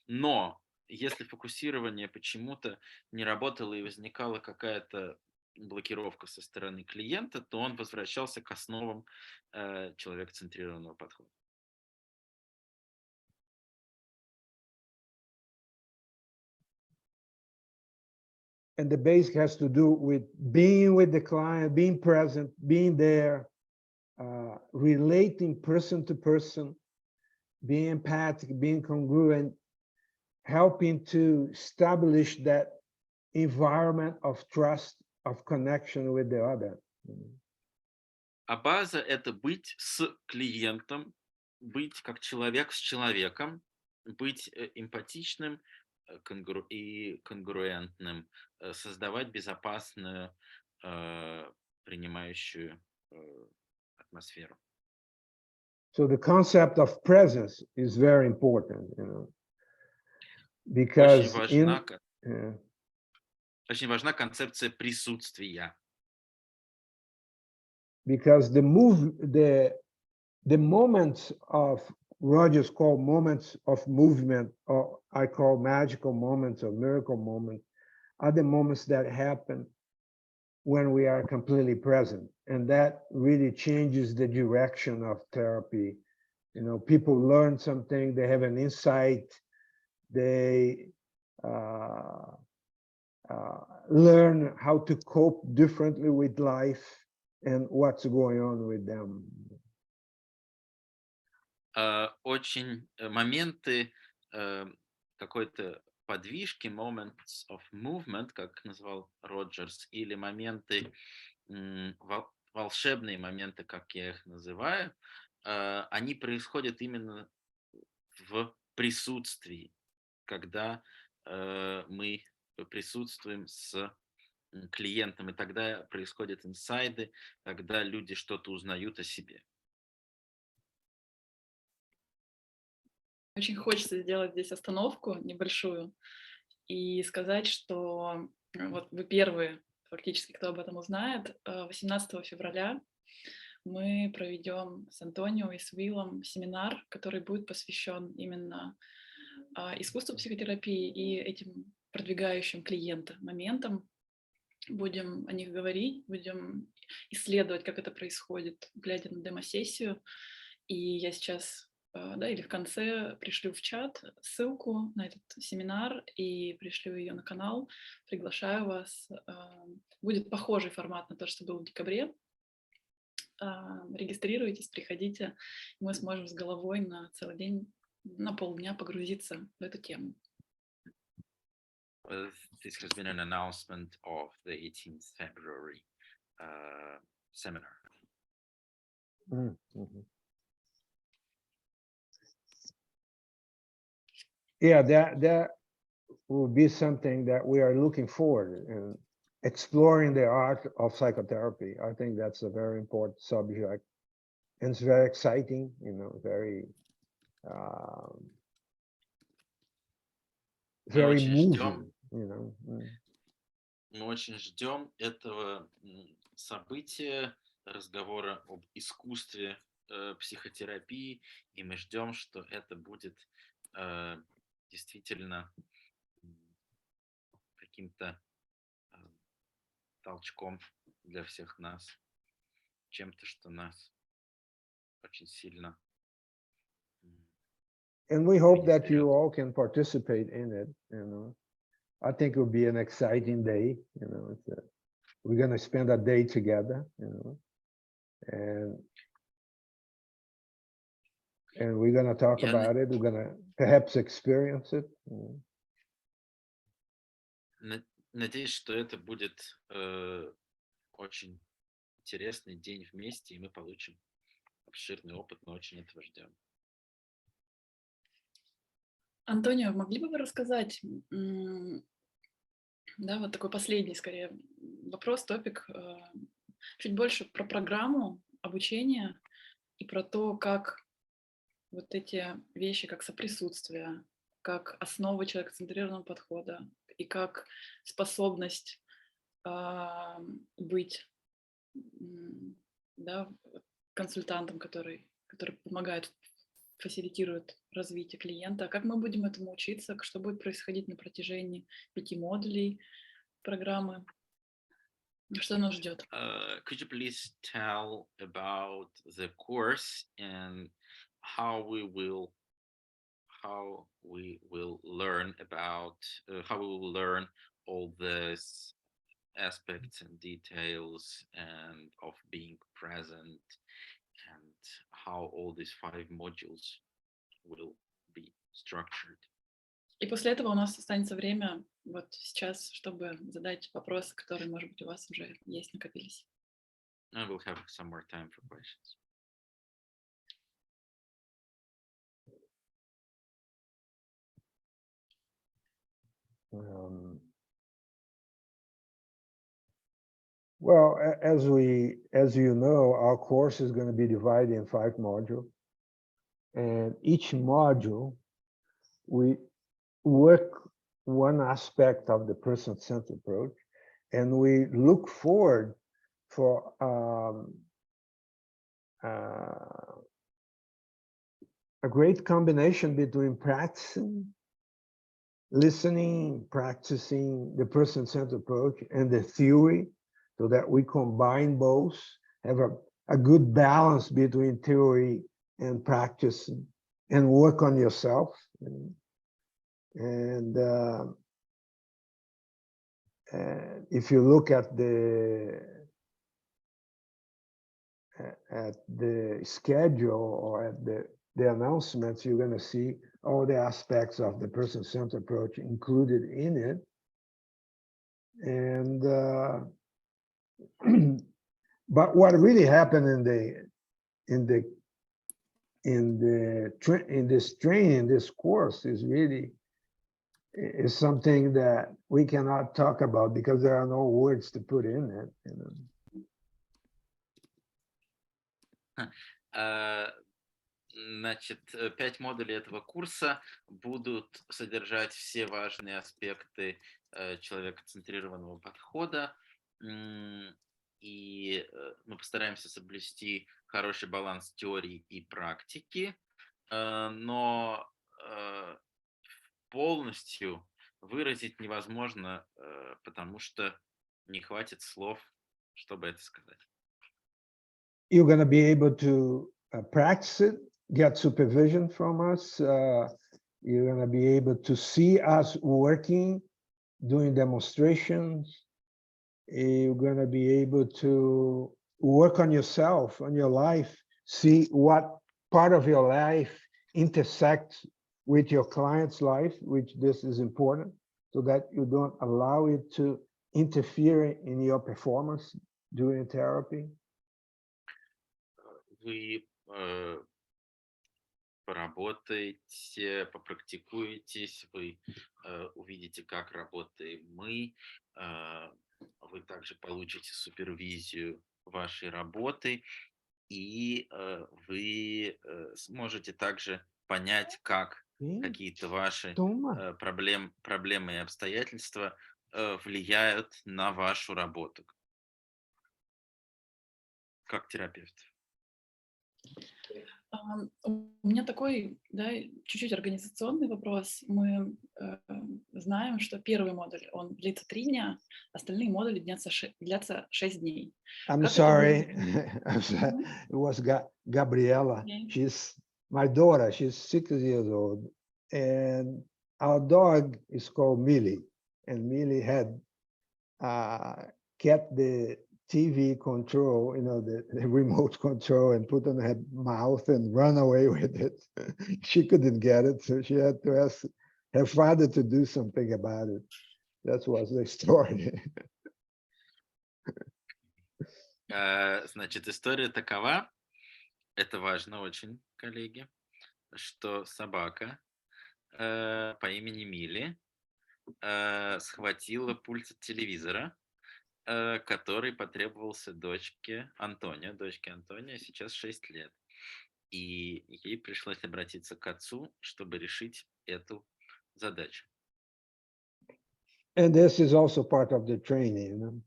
но если фокусирование почему-то не работало и возникала какая-то блокировка со стороны клиента, то он возвращался к основам человекоцентрированного подхода.
And the basic has to do with being with the client, being present, being there, relating person to person, being empathic, being congruent, helping to establish that environment of trust, of connection with the other.
А база — это быть с клиентом, быть как человек с человеком, быть эмпатичным и конгруентным, создавать безопасную, принимающую атмосферу.
So the concept of presence is very important, you know, because
очень важна концепция присутствия.
Because the moments of Rogers called moments of movement, or I call magical moments or miracle moments, are the moments that happen when we are completely present. And that really changes the direction of therapy. You know, people learn something, they have an insight, they learn how to cope differently with life and what's going on with them.
Очень моменты какой-то подвижки, moments of movement, как назвал Роджерс, или моменты, волшебные моменты, как я их называю, они происходят именно в присутствии, когда мы присутствуем с клиентом, и тогда происходят инсайды, когда люди что-то узнают о себе.
Очень хочется сделать здесь остановку небольшую и сказать, что вот вы первые, фактически, кто об этом узнает. 18 февраля мы проведем с Антонио и с Уиллом семинар, который будет посвящен именно искусству психотерапии и этим продвигающим клиента моментам. Будем о них говорить, будем исследовать, как это происходит, глядя на демо-сессию. И я сейчас, да, или в конце пришлю в чат ссылку на этот семинар и пришлю ее на канал. Приглашаю вас. Будет похожий формат на то, что был в декабре. Регистрируйтесь, приходите. Мы сможем с головой на целый день, на полдня погрузиться в эту тему.
This has been an announcement of the 18th February seminar.
Mm-hmm. yeah, that will be something that we are looking forward in exploring the art of psychotherapy. I think that's a very important subject, and it's very exciting, you know, very very moving, you know.
Мы очень ждем этого события, разговора об искусстве психотерапии, и мы ждем, что это будет действительно каким-то толчком для всех нас, чем-то, что нас очень сильно.
And we hope that you all can participate in it, you know. I think it will be an exciting day, you know. We're going to spend a day together, you know, and we're going to talk about it. We're going to perhaps experience it. You
know. Надеюсь, что это будет очень интересный день вместе, и мы получим обширный опыт, мы очень этого ждем.
Антонио, могли бы вы рассказать, да, вот такой последний, скорее, вопрос, топик, чуть больше про программу обучения и про то, как вот эти вещи, как соприсутствие, как основа человекоцентрированного подхода и как способность быть, да, консультантом, который помогает, фасилитирует развитие клиента. Как мы будем этому учиться? Что будет происходить на протяжении 5 модулей программы? Что нас ждет?
Could you please tell about the course and how we will learn about how we will learn all these aspects and details and of being present, and how all these 5 modules will be structured.
И после этого у нас останется время вот сейчас, чтобы задать вопросы, которые, может быть, у вас уже есть, накопились.
I will have some more time for questions.
Well, as you know, our course is going to be divided in 5 modules, and each module we work one aspect of the person-centered approach, and we look forward for a great combination between practicing, listening, practicing the person-centered approach and the theory, so that we combine both, have a good balance between theory and practice, and work on yourself. And if you look at the schedule or at the announcements, you're going to see all the aspects of the person-centered approach included in it. And but what really happened in this training, this course, is something that we cannot talk about because there are no words to put in it. You
know. Значит, 5 модулей этого курса будут содержать все важные аспекты человекоцентрированного подхода, и мы постараемся соблюсти хороший баланс теории и практики, но полностью выразить невозможно, потому что не хватит слов, чтобы это сказать.
You're going to be able to practice it, get supervision from us. You're going to be able to see us working, doing demonstrations. You're going to be able to work on yourself, on your life, see what part of your life intersects with your client's life, which this is important, so that you don't allow it to interfere in your performance during therapy.
Вы поработаете, попрактикуетесь, вы увидите, как работаем мы, вы также получите супервизию вашей работы, и вы сможете также понять, как какие-то ваши проблемы и обстоятельства влияют на вашу работу как терапевт.
У меня такой, да, чуть-чуть организационный вопрос. Мы знаем, что первый модуль, он длится 3 дня, остальные модули длятся 6 дней.
I'm
Как это
sorry.
будет?
I'm sorry. It was Gabriela. She's my daughter. She's 6 years old. And our dog is called Millie. And Millie had kept the TV control, you know, the remote control, and put on her mouth and run away with it. She couldn't get it, so she had to ask her father to do something about it. That was the story.
Значит, история такова, это важно очень, коллеги, что собака по имени Милли схватила пульт от телевизора, который потребовался дочке Антония. Дочке Антония сейчас 6 лет. И ей пришлось обратиться к отцу, чтобы решить эту задачу.
And this is also part of the training, you know.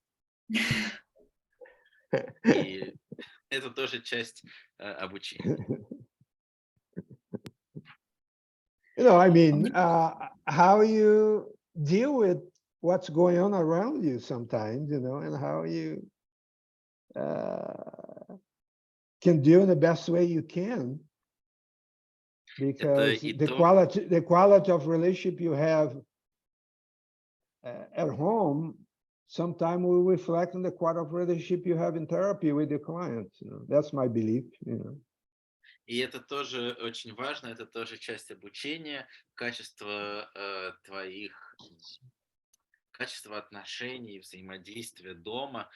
И это тоже часть обучения.
You know, I mean, how you deal with what's going on around you sometimes, you know, and how you can do in the best way you can, because the quality of relationship you have at home sometimes will reflect on the quality of relationship you have in therapy with your clients. You know, that's my belief. You know.
И это тоже очень важно, это тоже часть обучения, качество качество отношений, взаимодействия дома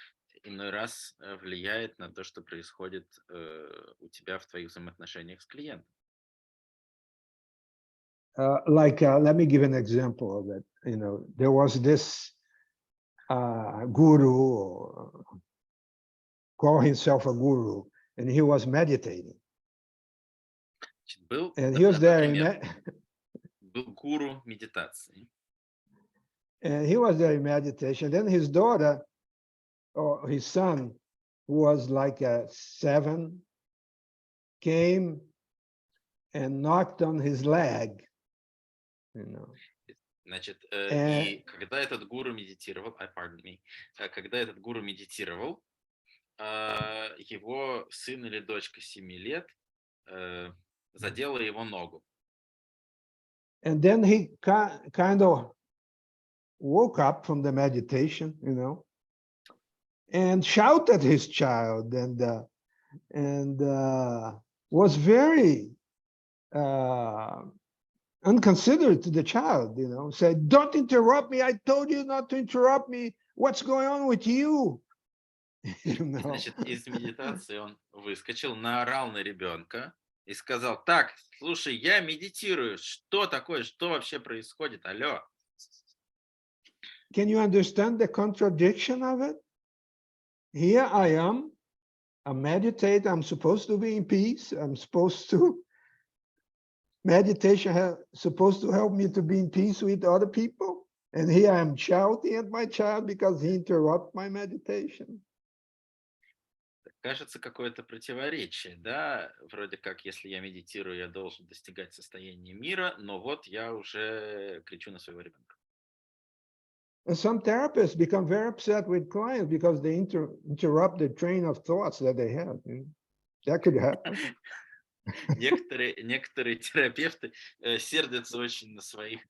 иной раз влияет на то, что происходит у тебя в твоих взаимоотношениях с клиентом.
Let me give an example of it. You know, there was this guru, call himself a guru, and he was meditating.
Был,
and he was there.
Был гуру медитации.
And he was there in meditation. Then his daughter, or his son, who was like 7, came and knocked on his leg. You know.
Значит, и когда этот гуру медитировал, его сын или дочка 7 лет задела его ногу.
And then he kind of woke up from the meditation, you know, and shouted at his child, and was very unconsiderate to the child, you know, said, "Don't interrupt me. I told you not to interrupt me. What's going on with you?" You know?
Значит, из медитации он выскочил, наорал на ребенка и сказал: "Так, слушай, я медитирую. Что такое? Что вообще происходит? Алло."
Can you understand the contradiction of it? Here I am, I meditate, I'm supposed to be in peace, I'm supposed to, meditation supposed to help me to be in peace with other people, and here I am shouting at my child because he interrupts my meditation.
Кажется, какое-то противоречие, да? Вроде как, если я медитирую, я должен достигать состояния мира, но вот я уже кричу на своего ребенка.
And some therapists become very upset with clients because they interrupt the train of thoughts that they have. You know? That could happen.
Некоторые терапевты сердятся очень на своих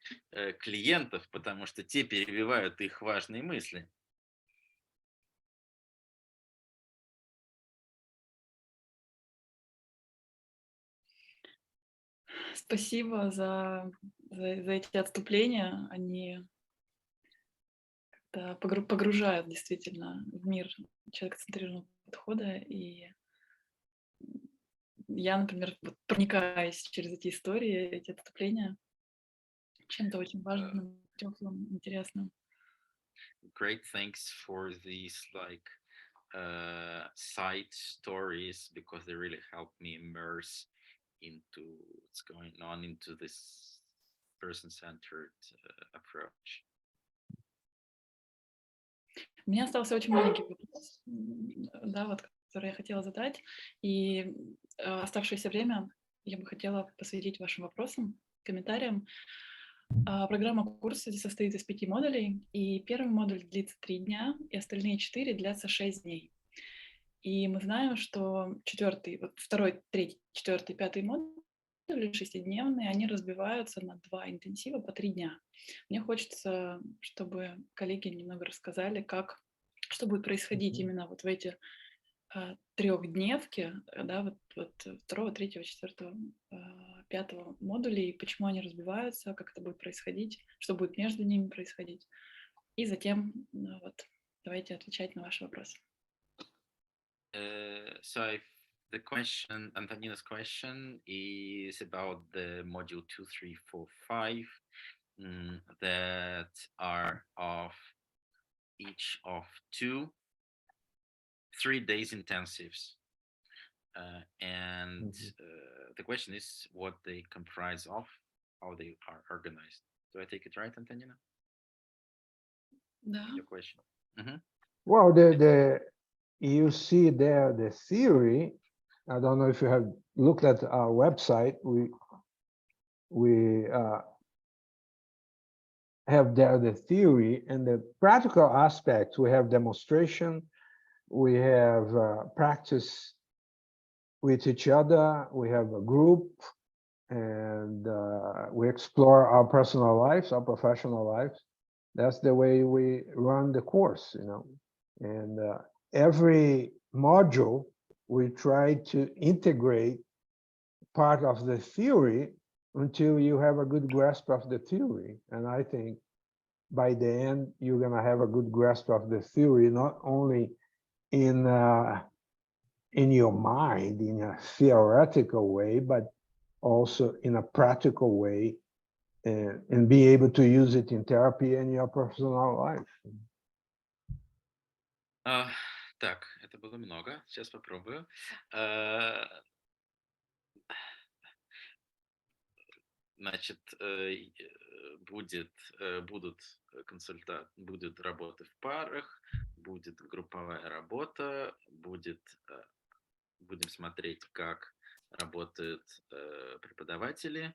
клиентов, потому что те перебивают их важные мысли.
Спасибо за эти отступления. Они погружают действительно в мир человекоцентрированного подхода. И я, например, вот проникаюсь через эти истории, эти отступления чем-то очень важным, теплым, интересным.
Great, thanks for these side stories, because they really help me immerse into what's going on, into this person-centered approach.
У меня остался очень маленький вопрос, да, вот, который я хотела задать, и оставшееся время я бы хотела посвятить вашим вопросам, комментариям. Программа курса состоит из 5 модулей, и первый модуль длится 3 дня, и остальные 4 длятся 6 дней. И мы знаем, что 4, 2, 3, 4, 5 модули 6-дневные, они разбиваются на 2 интенсива по 3 дня. Мне хочется, чтобы коллеги немного рассказали, что будет происходить именно вот в эти 3-дневки, да, вот 2, 3, 4, 5 модулей, почему они разбиваются, как это будет происходить, что будет между ними происходить. И затем вот, давайте отвечать на ваши вопросы.
So the question, Antonina's question, is about the module 2, 3, 4, 5 that are of each of 2 3 days intensives. And the question is what they comprise of, how they are organized. Do I take it right, Antonina?
Да.
Your question.
Well, you see there the theory. I don't know if you have looked at our website. We have there the theory and the practical aspects. We have demonstration. We have practice with each other. We have a group, and we explore our personal lives, our professional lives. That's the way we run the course, you know. And every module, we try to integrate part of the theory until you have a good grasp of the theory. And I think by the end, you're going to have a good grasp of the theory, not only in your mind, in a theoretical way, but also in a practical way, and be able to use it in therapy and your personal life.
Так, это было много. Сейчас попробую. Значит, будет работа в парах, будет групповая работа, будем смотреть, как работают преподаватели.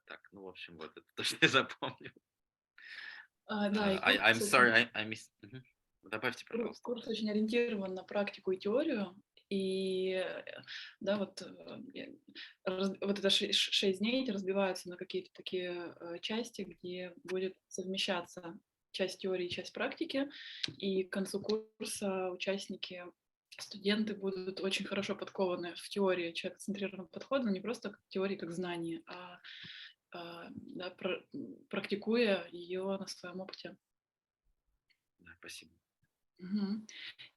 Так, ну, в общем, вот это то, что я запомнил. I'm sorry, I missed. Добавьте, пожалуйста.
Курс очень ориентирован на практику и теорию. И да, вот это 6 дней разбиваются на какие-то такие части, где будет совмещаться часть теории и часть практики. И к концу курса участники, студенты будут очень хорошо подкованы в теории человекоцентрированного подхода, но не просто к теории как знание, да, практикуя ее на своем опыте.
Да, спасибо.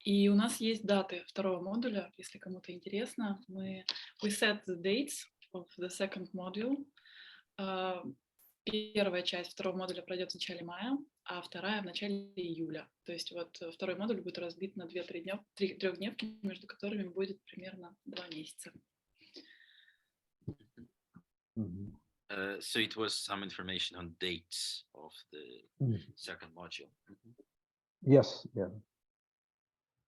И у нас есть даты второго модуля, если кому-то интересно. We set the dates of the second module. Первая часть второго модуля пройдет в начале мая, а вторая в начале июля. То есть вот второй модуль будет разбит на 2-3 3-дневки, между которыми будет примерно 2 месяца.
So it was some information on dates of the second module.
Yes, yeah.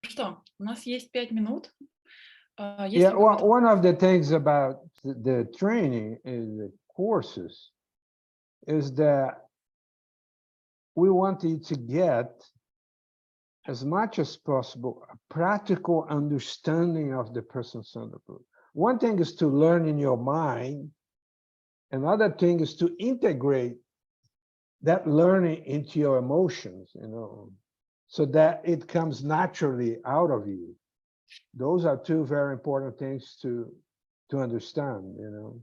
Что, у нас есть 5 минут.
Yeah, one of the things about the training in the courses is that we want you to get as much as possible a practical understanding of the person-centered approach. One thing is to learn in your mind. Another thing is to integrate that learning into your emotions, you know, so that it comes naturally out of you. Those are 2 very important things to understand, you know.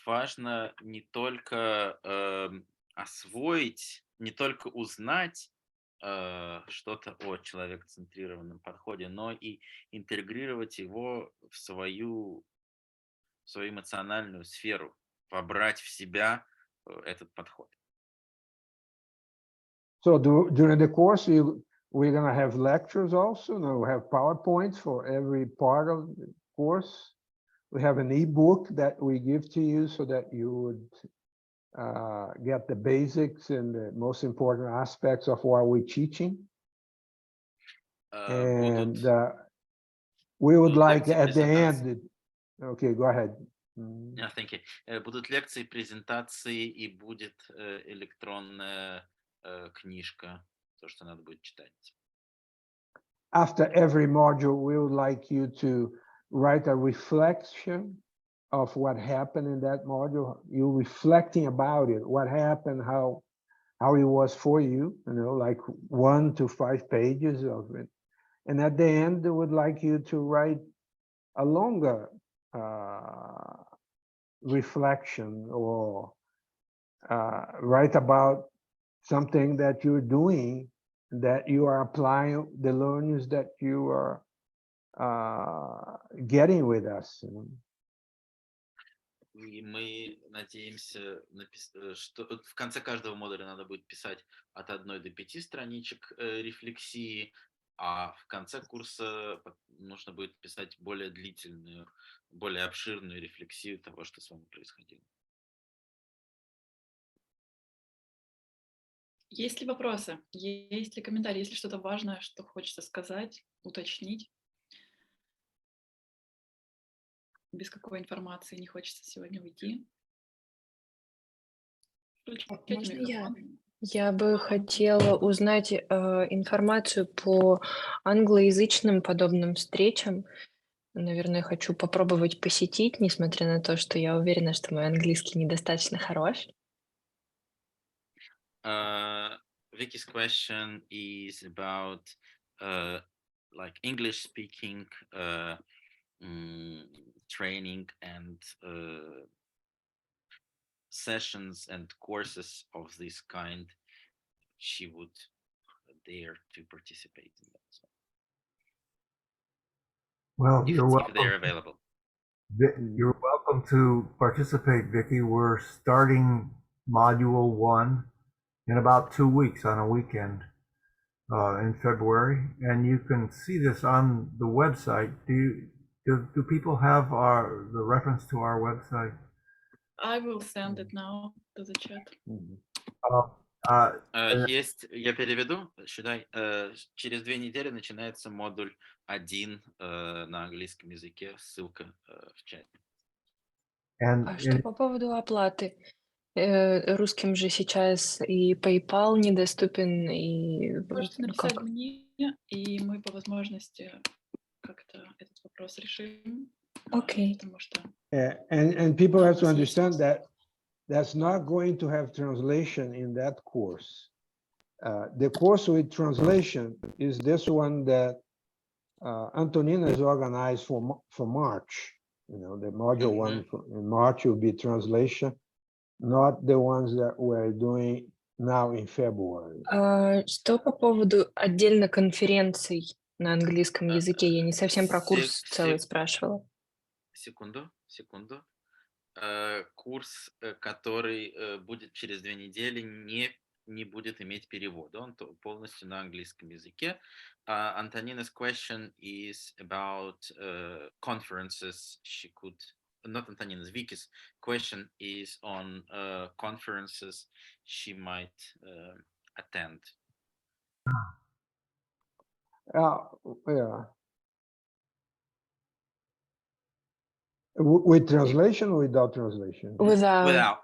Важно не только освоить, не только узнать что-то о человекоцентрированном подходе, но и интегрировать его в свою эмоциональную сферу, вобрать в себя этот подход.
So during the course, we're going to have lectures also. No, we have PowerPoints for every part of the course. We have an ebook that we give to you so that you would get the basics and the most important aspects of what we're teaching. And we would like at the end. Okay, go ahead.
Thank you. Будут лекции, презентации и будет электронная книжка, то, что надо будет читать.
After every module, we would like you to write a reflection of what happened in that module. You reflecting about it, what happened, how it was for you, like 1 to 5 pages of it. And at the end, we would like you to write a longer reflection or write about something that you're doing, that you are applying the learnings that you are getting with us.
И мы надеемся, что в конце каждого модуля надо будет писать от 1 до 5 страничек рефлексии, а в конце курса нужно будет писать более длительную, более обширную рефлексию того, что с вами происходило.
Есть ли вопросы? Есть ли комментарии? Есть ли что-то важное, что хочется сказать, уточнить? Без какой информации не хочется сегодня уйти?
Можно я бы хотела узнать информацию по англоязычным подобным встречам. Наверное, хочу попробовать посетить, несмотря на то, что я уверена, что мой английский недостаточно хорош.
Vicky's question is about like English speaking training and sessions and courses of this kind. She would dare to participate in that. So,
well,
if they're available.
You're welcome to participate, Vicky. We're starting module 1 in about 2 weeks on a weekend in February, and you can see this on the website. Do people have the reference to our website?
I will send it now to the chat.
Есть, я переведу, через 2 недели начинается модуль 1 на английском языке, ссылка в чате.
А что по поводу оплаты? Русским же сейчас и PayPal недоступен, и...
Можете написать мне, и мы по возможности как-то этот вопрос решим.
Okay.
Потому что...
And people have to understand that that's not going to have translation in that course. The course with translation is this one that Antonina is organized for March. The module 1 in March will be translation, not the ones that we're doing now in February.
Что по поводу отдельно конференций на английском языке? Я не совсем про курс целый спрашивала.
Секунду. Курс, который будет через 2 недели, не будет иметь перевода, он полностью на английском языке. Антонina's question is about conferences she could, not Antonina's, Vicky's question is on conferences she might attend.
Yeah. With translation or without translation?
Without.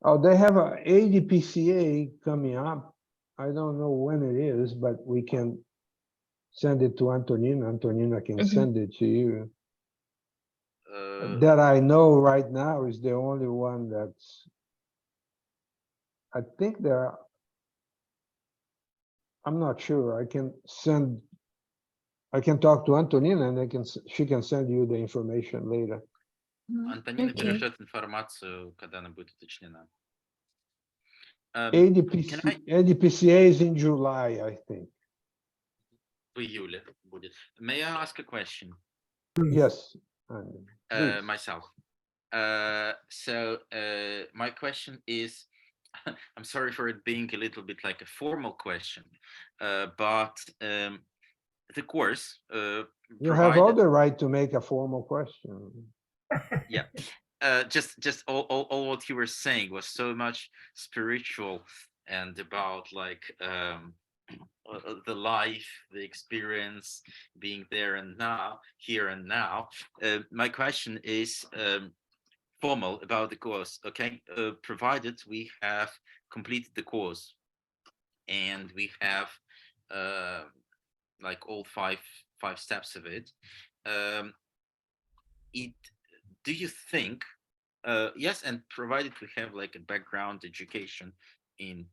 Oh, they have a ADPCA coming up. I don't know when it is, but we can send it to Antonina. Antonina can send it to you. That I know right now is the only one that's, I think I'm not sure. I can talk to Antonina and she can send you the information later.
Антонина перешлет информацию, когда она будет уточнена.
ADPCA is in July, I think.
В июле будет. May I ask a question?
Yes.
Myself. So my question is, I'm sorry for it being a little bit like a formal question, but the course
you have all the right to make a formal question.
Yeah. Just all what you were saying was so much spiritual and about like the life, the experience, being there and now, here and now. My question is formal about the course. Okay, provided we have completed the course and we have like all five steps of it. Do you think, yes, and provided we have like a background education in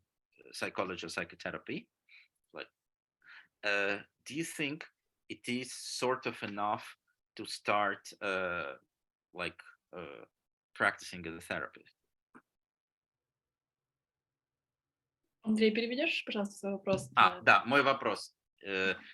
psychology or psychotherapy, like, do you think it is sort of enough to start practicing as a therapist?
Андрей, переведешь, пожалуйста, свой вопрос?
Да, мой вопрос.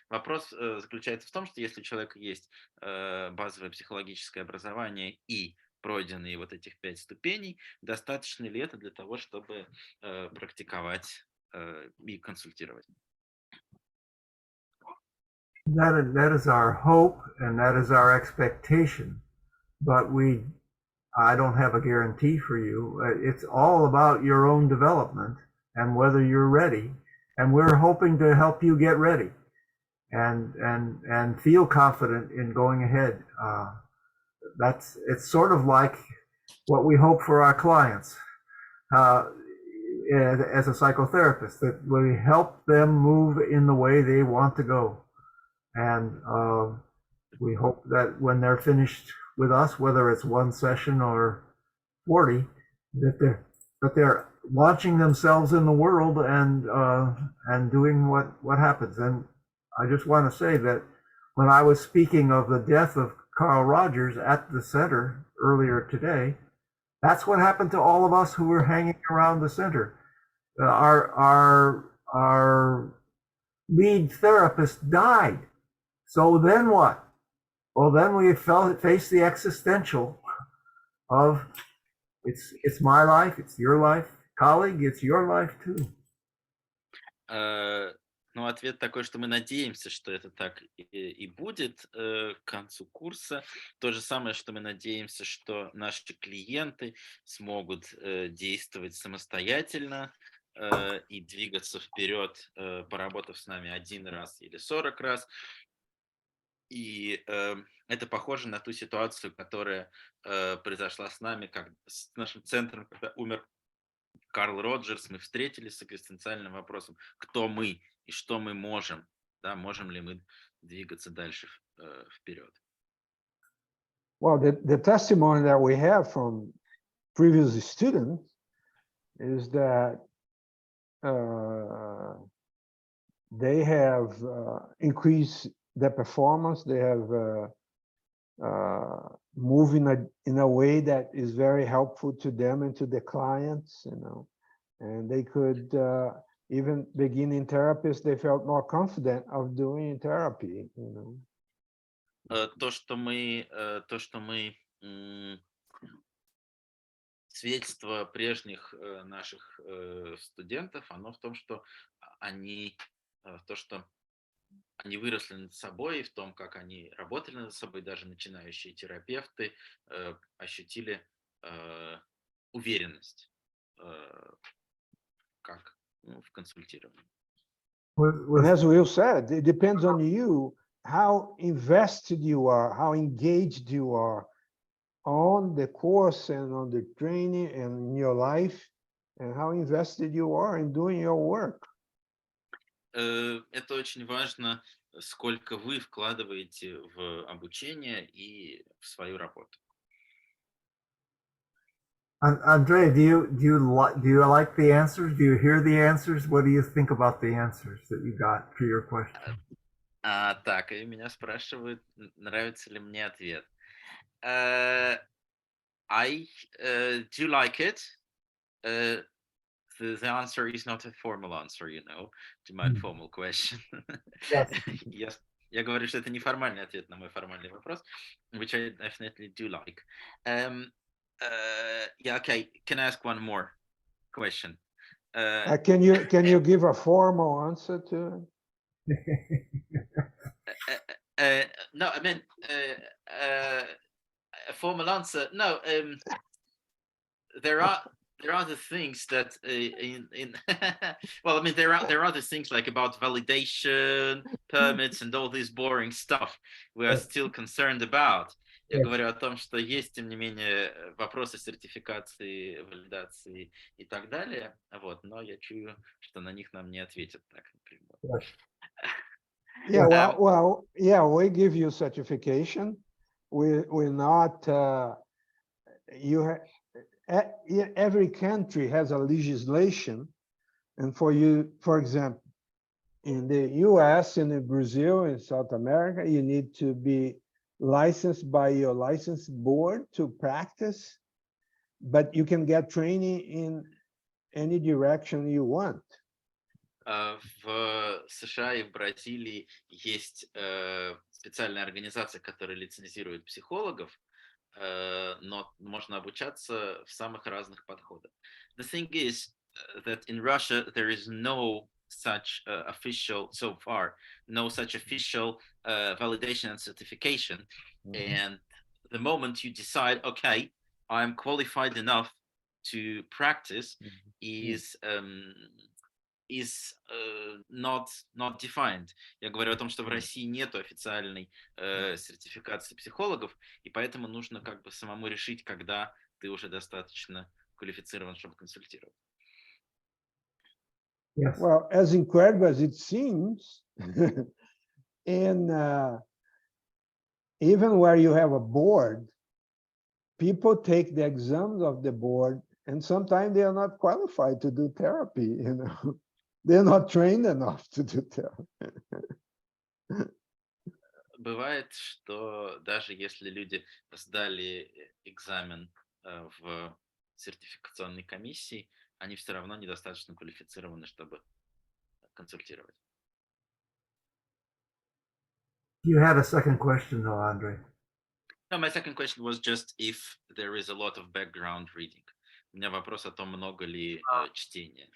Вопрос заключается в том, что если у человека есть базовое психологическое образование и пройденные вот этих 5 ступеней, достаточно ли это для того, чтобы практиковать и консультировать?
That is our hope and that is our expectation, but I don't have a guarantee for you. It's all about your own development and whether you're ready, and we're hoping to help you get ready and feel confident in going ahead. It's sort of like what we hope for our clients as a psychotherapist, that we help them move in the way they want to go. And we hope that when they're finished with us, whether it's 1 session or 40, that they're launching themselves in the world and doing what happens. And I just want to say that when I was speaking of the death of Carl Rogers at the center earlier today, that's what happened to all of us who were hanging around the center. Our lead therapist died. So then what? Well, then we faced the existential of it's my life, it's your life, colleague, it's your life too.
Ну, ответ такой, что мы надеемся, что это так и будет к концу курса. То же самое, что мы надеемся, что наши клиенты смогут действовать самостоятельно и двигаться вперед, поработав с нами 1 раз или 40 раз. И это похоже на ту ситуацию, которая произошла с нами, с нашим центром, когда умер Карл Роджерс. Мы встретились с экзистенциальным вопросом, кто мы и что мы можем, да, можем ли мы двигаться дальше вперед.
Well, the testimony that we have from previous students is that they have increased their performance. They have moved in a way that is very helpful to them and to the clients, you know, and they could even beginning therapists, they felt more confident of doing therapy, you know.
То, что мы свидетельство прежних наших студентов, оно в том, что они выросли над собой, в том, как они работали над собой, даже начинающие терапевты ощутили уверенность как в консультировании.
And as Will said, it depends on you how invested you are, how engaged you are on the course and on the training and in your life, and how invested you are in doing your work.
Это очень важно, сколько вы вкладываете в обучение и в свою работу.
Andrei, do you like the answers? Do you hear the answers? What do you think about the answers that you got to your question?
Так, и меня спрашивают, нравится ли мне ответ. I do like it. the answer is not a formal answer, you know, to my formal question.
Yes.
Я говорю, что это неформальный ответ на мой формальный вопрос, which I definitely do like. Yeah, okay. Can I ask one more question?
Can you give a formal answer to
it? No, I mean a formal answer. No, there are other things that well, I mean there are other things like about validation, permits, and all this boring stuff we are still concerned about. Я говорю о том, что есть, тем не менее, вопросы сертификации, валидации и так далее. Вот, но я чую, что на них нам не ответят так напрямую.
Yeah, well, yeah, we give you certification. We're not. Every country has a legislation, and for you, for example, in the U.S., in Brazil, in South America, you need to be licensed by your license board to practice, but you can get training in any direction you want.
В США и в Бразилии есть специальная организация, которая лицензирует психологов, но можно обучаться в самых разных подходах. The thing is that in Russia there is no such official, so far, no such official validation and certification. And the moment you decide, okay, I'm qualified enough to practice, is not defined. Я говорю о том, что в России нет официальной сертификации психологов, и поэтому нужно как бы самому решить, когда ты уже достаточно квалифицирован, чтобы консультировать.
Yes. Well, as incredible as it seems, in even where you have a board, people take the exams of the board, and sometimes they are not qualified to do therapy. You know, they're not trained enough to do therapy.
Бывает, что даже если люди сдали экзамен в сертификационной комиссии, они все равно недостаточно квалифицированы, чтобы консультировать.
You had a second question, though, Andre.
No, my second question was just if there is a lot of background reading. У меня вопрос о том, много ли чтения.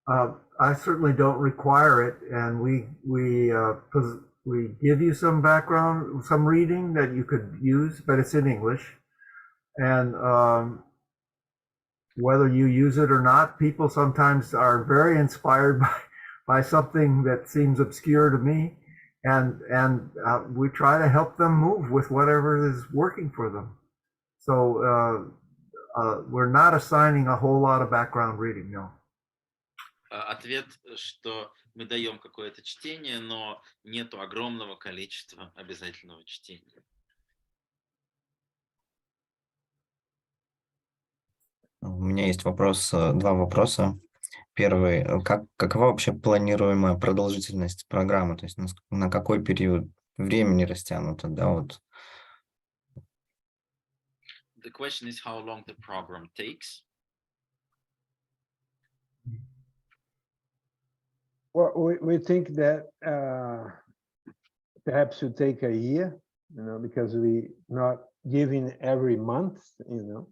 I certainly don't require it, and we give you some background, some reading that you could use, but it's in English. And whether you use it or not, people sometimes are very inspired by something that seems obscure to me, and we try to help them move with whatever is working for them. So we're not assigning a whole lot of background reading, no.
Ответ, что мы даем какое-то чтение, но нету огромного количества обязательного чтения.
У меня есть вопрос, два вопроса. Первый, какова вообще планируемая продолжительность программы, то есть на какой период времени растянута, да, вот.
The question is how long the program takes.
Well, we think that perhaps it take a year, you know, because we not giving every month, you know.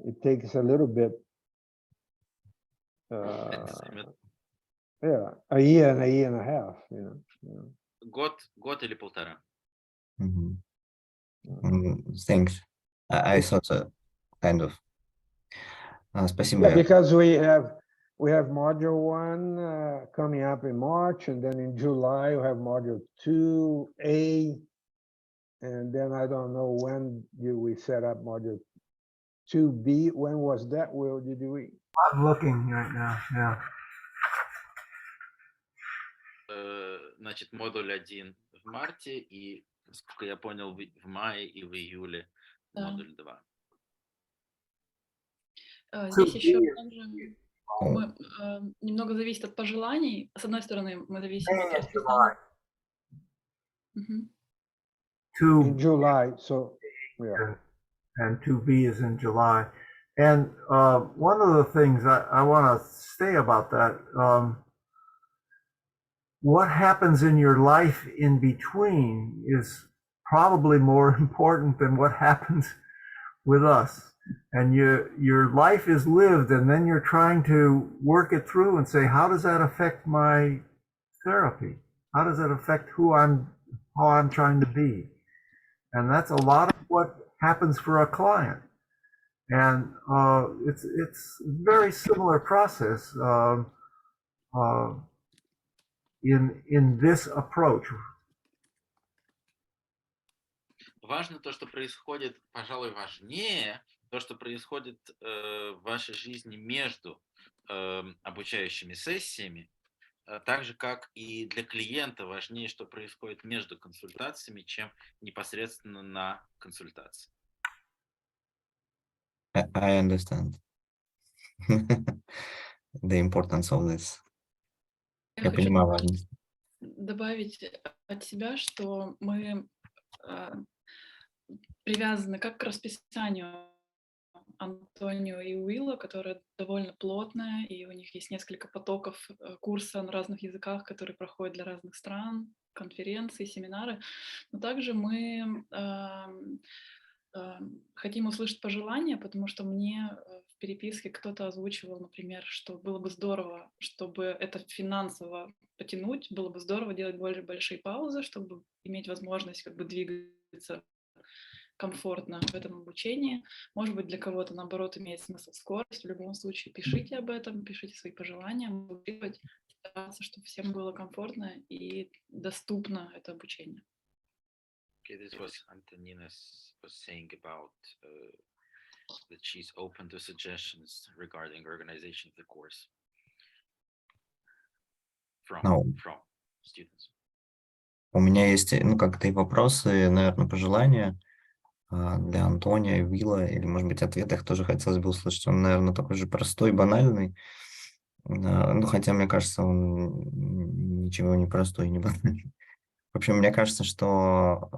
It takes a little bit. Yeah, a year and a half, you know.
Год или полтора.
Thanks. I thought so, kind of. Спасибо.
Yeah, because we have module 1 coming up in March, and then in July we have module 2A, and then I don't know when we set up module 2B. When was that, Will? Did we?
I'm looking right now, yeah.
Значит, модуль 1 в марте, и, насколько я понял, в мае и в июле модуль 2.
Здесь еще также немного зависит от пожеланий. С одной стороны, мы зависим от расписания.
In July, so yeah.
And 2B is in July. And one of the things I want to say about that, what happens in your life in between is probably more important than what happens with us. And your life is lived, and then you're trying to work it through and say, how does that affect my therapy? How does that affect how I'm trying to be? And that's a lot of what happens for a client. And it's a very similar process in this approach.
Важно то, что происходит, пожалуй, важнее то, что происходит в вашей жизни между обучающими сессиями, так же, как и для клиента важнее, что происходит между консультациями, чем непосредственно на консультации.
I understand the importance of this. Я
хочу
понимаю важность.
добавить от себя, что мы привязаны как к расписанию Антонио и Уилла, которое довольно плотное, и у них есть несколько потоков курса на разных языках, которые проходят для разных стран, конференции, семинары. Но также мы хотим услышать пожелания, потому что мне в переписке кто-то озвучивал, например, что было бы здорово, чтобы это финансово потянуть, было бы здорово делать более большие паузы, чтобы иметь возможность как бы двигаться комфортно в этом обучении. Может быть, для кого-то, наоборот, имеет смысл скорость. В любом случае, пишите об этом, пишите свои пожелания, стараться, чтобы всем было комфортно и доступно это обучение.
Okay, this was Antonina was saying about that she's open to suggestions regarding organization of the course from students.
У меня есть, как-то и вопросы, наверное, пожелания для Антонио и Уилла, или, может быть, ответ их тоже хотелось бы услышать. Он, наверное, такой же простой, банальный. Хотя, мне кажется, он ничего не простой, не банальный. В общем, мне кажется, что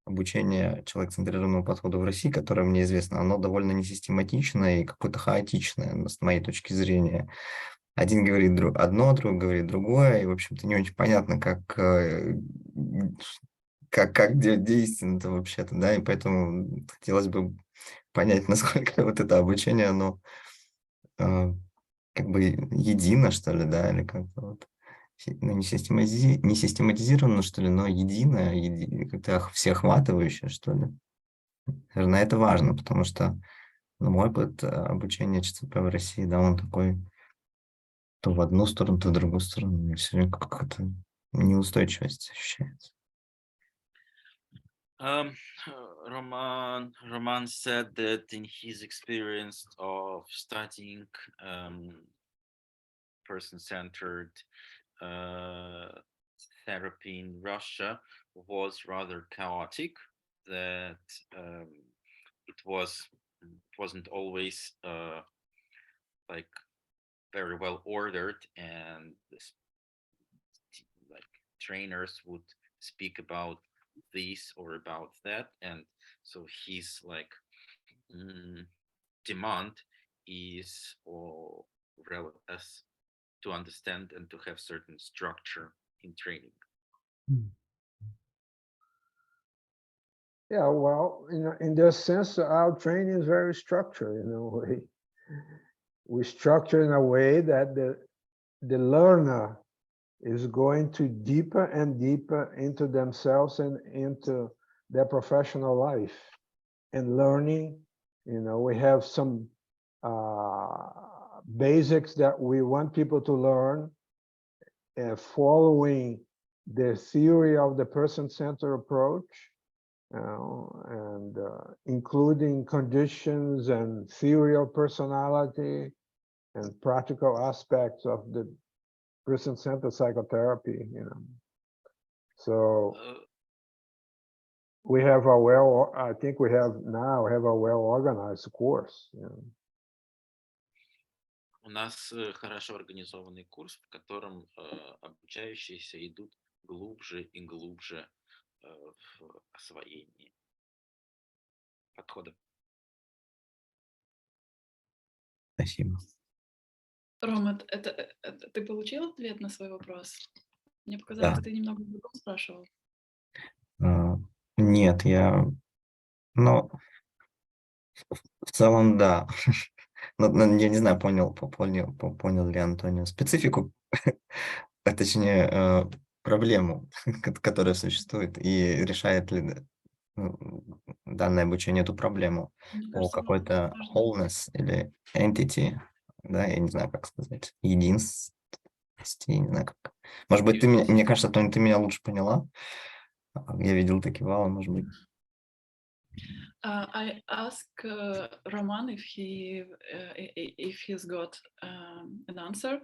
обучение человекоцентрированному подходу в России, которое мне известно, оно довольно несистематичное и какое-то хаотичное, с моей точки зрения. Один говорит одно, другой говорит другое, и, в общем-то, не очень понятно, как где истина-то вообще-то, да, и поэтому хотелось бы понять, насколько вот это обучение, оно как бы едино, что ли, да, или как-то вот, не систематизировано, что ли, но единое, как-то всеохватывающее, что ли. Наверное, это важно, потому что мой опыт обучения ЧЦП в России, да, он такой то в одну сторону, то в другую сторону, и все время какая-то неустойчивость ощущается.
Roman said that in his experience of studying person-centered therapy in Russia was rather chaotic, that it wasn't always like very well ordered, and like trainers would speak about this or about that, and so his like demand is as to understand and to have certain structure in training.
Yeah, well, in this sense, our training is very structured. We structure in a way that the learner is going to deeper and deeper into themselves and into their professional life and learning. We have some basics that we want people to learn, following the theory of the person-centered approach, and including conditions and theory of personality and practical aspects of the person-centered psychotherapy. So we have I think we have a well-organized course.
У нас хорошо организованный курс, в котором обучающиеся идут глубже и глубже в освоении подхода.
Спасибо.
Рома, ты получил ответ на свой вопрос? Мне
Да.
показалось, ты немного другом спрашивал.
Нет, ну, в целом, да. Но я не знаю, понял ли Антонио специфику, а точнее, проблему, которая существует, и решает ли данное обучение эту проблему
Мне
о
кажется,
какой-то
важно.
wholeness или entity, да, я не знаю, как сказать, единстве, не знаю как. Может быть, мне кажется, Тоня, ты меня лучше поняла. Я видел, ты кивала, может быть.
I asked Roman if he's got an answer,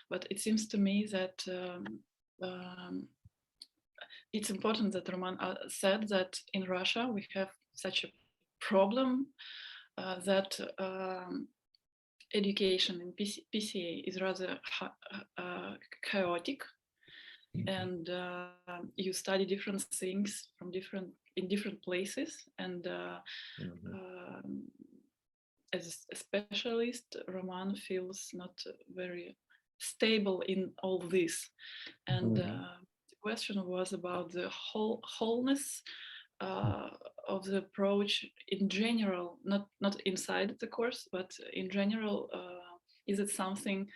but it seems to me that it's important that Roman said that in Russia we have such a problem that education in PCA is rather chaotic, and you study different things from in different places, and as a specialist, Roman feels not very stable in all this, and the question was about the wholeness of the approach in general, not inside the course, but in general. Is it something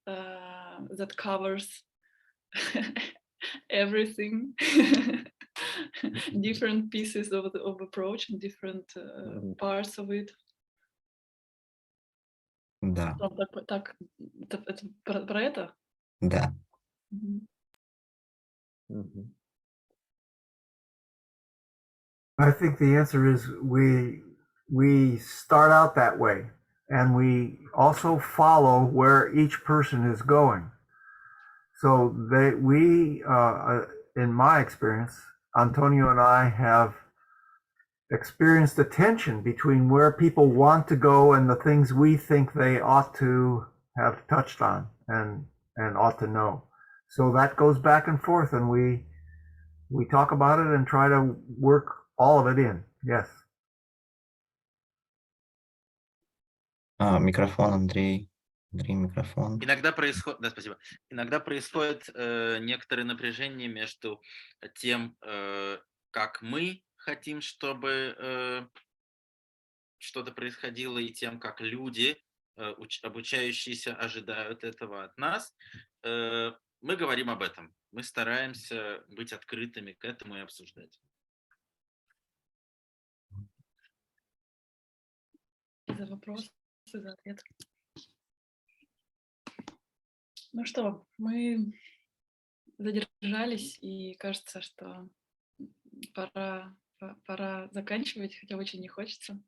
that covers everything? Different pieces of approach and different parts of it.
Да.
Так, это про это?
Да.
I think the answer is we start out that way, and we also follow where each person is going. So in my experience, Antonio and I have experienced a tension between where people want to go and the things we think they ought to have touched on and ought to know. So that goes back and forth, and we talk about it and try to work all of it in. Yes.
Микрофон, Андрей. Андрей, микрофон.
Иногда происходит, да, спасибо. Иногда происходит некоторое напряжение между тем, как мы хотим, чтобы что-то происходило, и тем, как люди, обучающиеся, ожидают этого от нас. Мы говорим об этом. Мы стараемся быть открытыми к этому и обсуждать.
За вопрос, за ответ. Ну что, мы задержались, и кажется, что пора заканчивать, хотя очень не хочется.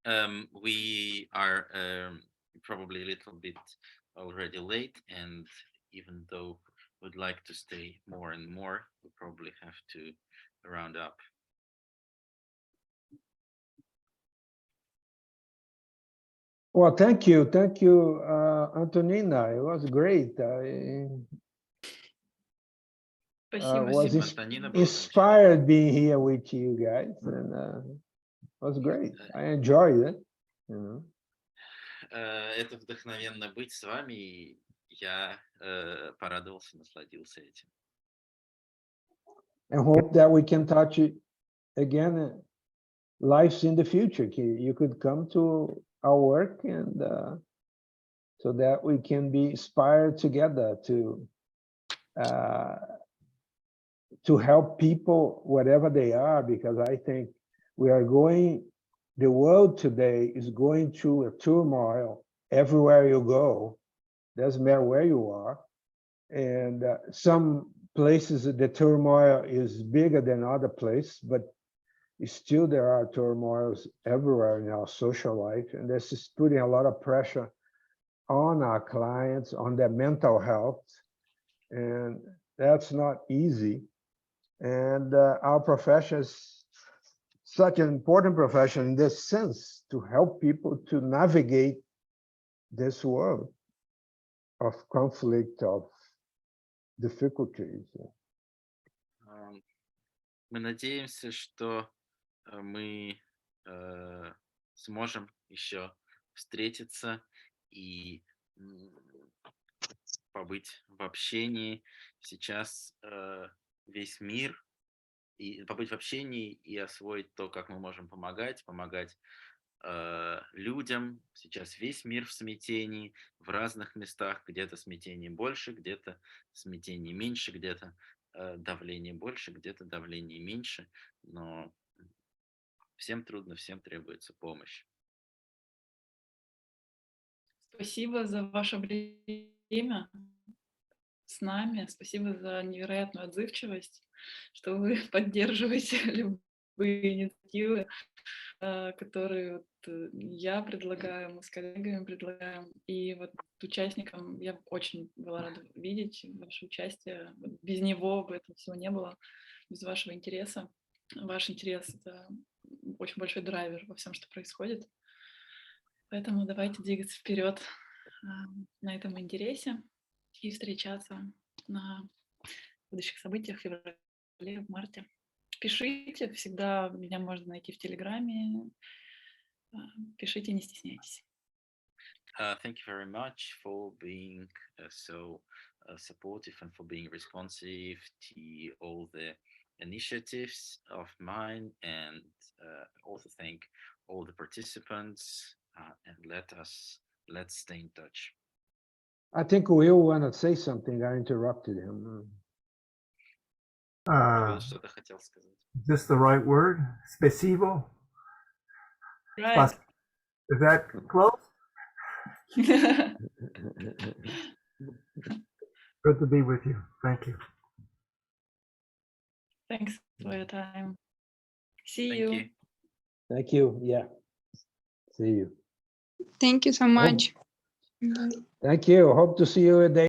We are probably a little bit already late, and even though we'd like to stay more and more, we probably have to round up.
Well, thank you, Antonina. It was great.
Спасибо.
Was
Антонина, было
inspired being here with you guys, and it was great. I enjoyed it.
Это вдохновенно быть с вами, и я порадовался, насладился этим.
And hope that we can touch it again. Lives in the future. You could come to our work, and so that we can be inspired together to help people whatever they are, because I think the world today is going through a turmoil everywhere you go. Doesn't matter where you are, and some places the turmoil is bigger than other places, but still there are turmoils everywhere in our social life, and this is putting a lot of pressure on our clients, on their mental health, and that's not easy. And our profession is such an important profession in this sense, to help people to navigate this world of conflict, of difficulties.
Мы надеемся, что мы сможем еще встретиться и побыть в общении. Сейчас весь мир, и побыть в общении и освоить то, как мы можем помогать людям. Сейчас весь мир в смятении, в разных местах, где-то смятение больше, где-то смятение меньше, где-то давление больше, где-то давление меньше, но всем трудно, всем требуется помощь.
Спасибо за ваше время с нами, спасибо за невероятную отзывчивость, что вы поддерживаете любые инициативы, которые я предлагаю, мы с коллегами предлагаем. И вот участникам я очень была рада видеть ваше участие. Без него бы этого всего не было, без вашего интереса. Ваш интерес — это очень большой драйвер во всем, что происходит. Поэтому давайте двигаться вперед на этом интересе и встречаться на будущих событиях в феврале, в марте. Пишите, всегда меня можно найти в Телеграме. Пишите, не стесняйтесь.
Thank you very much for being so supportive and for being responsive to all the initiatives of mine, and also thank all the participants, and let's stay in touch.
I think Will want to say something. I interrupted him.
Что-то хотел сказать.
Is this the right word? Spasibo?
Right.
Is that close? Good to be with you. Thank you.
Thanks for your time. See
Thank
you.
you.
Thank you. Yeah. See you.
Thank you so much.
Thank you. Hope to see you a day.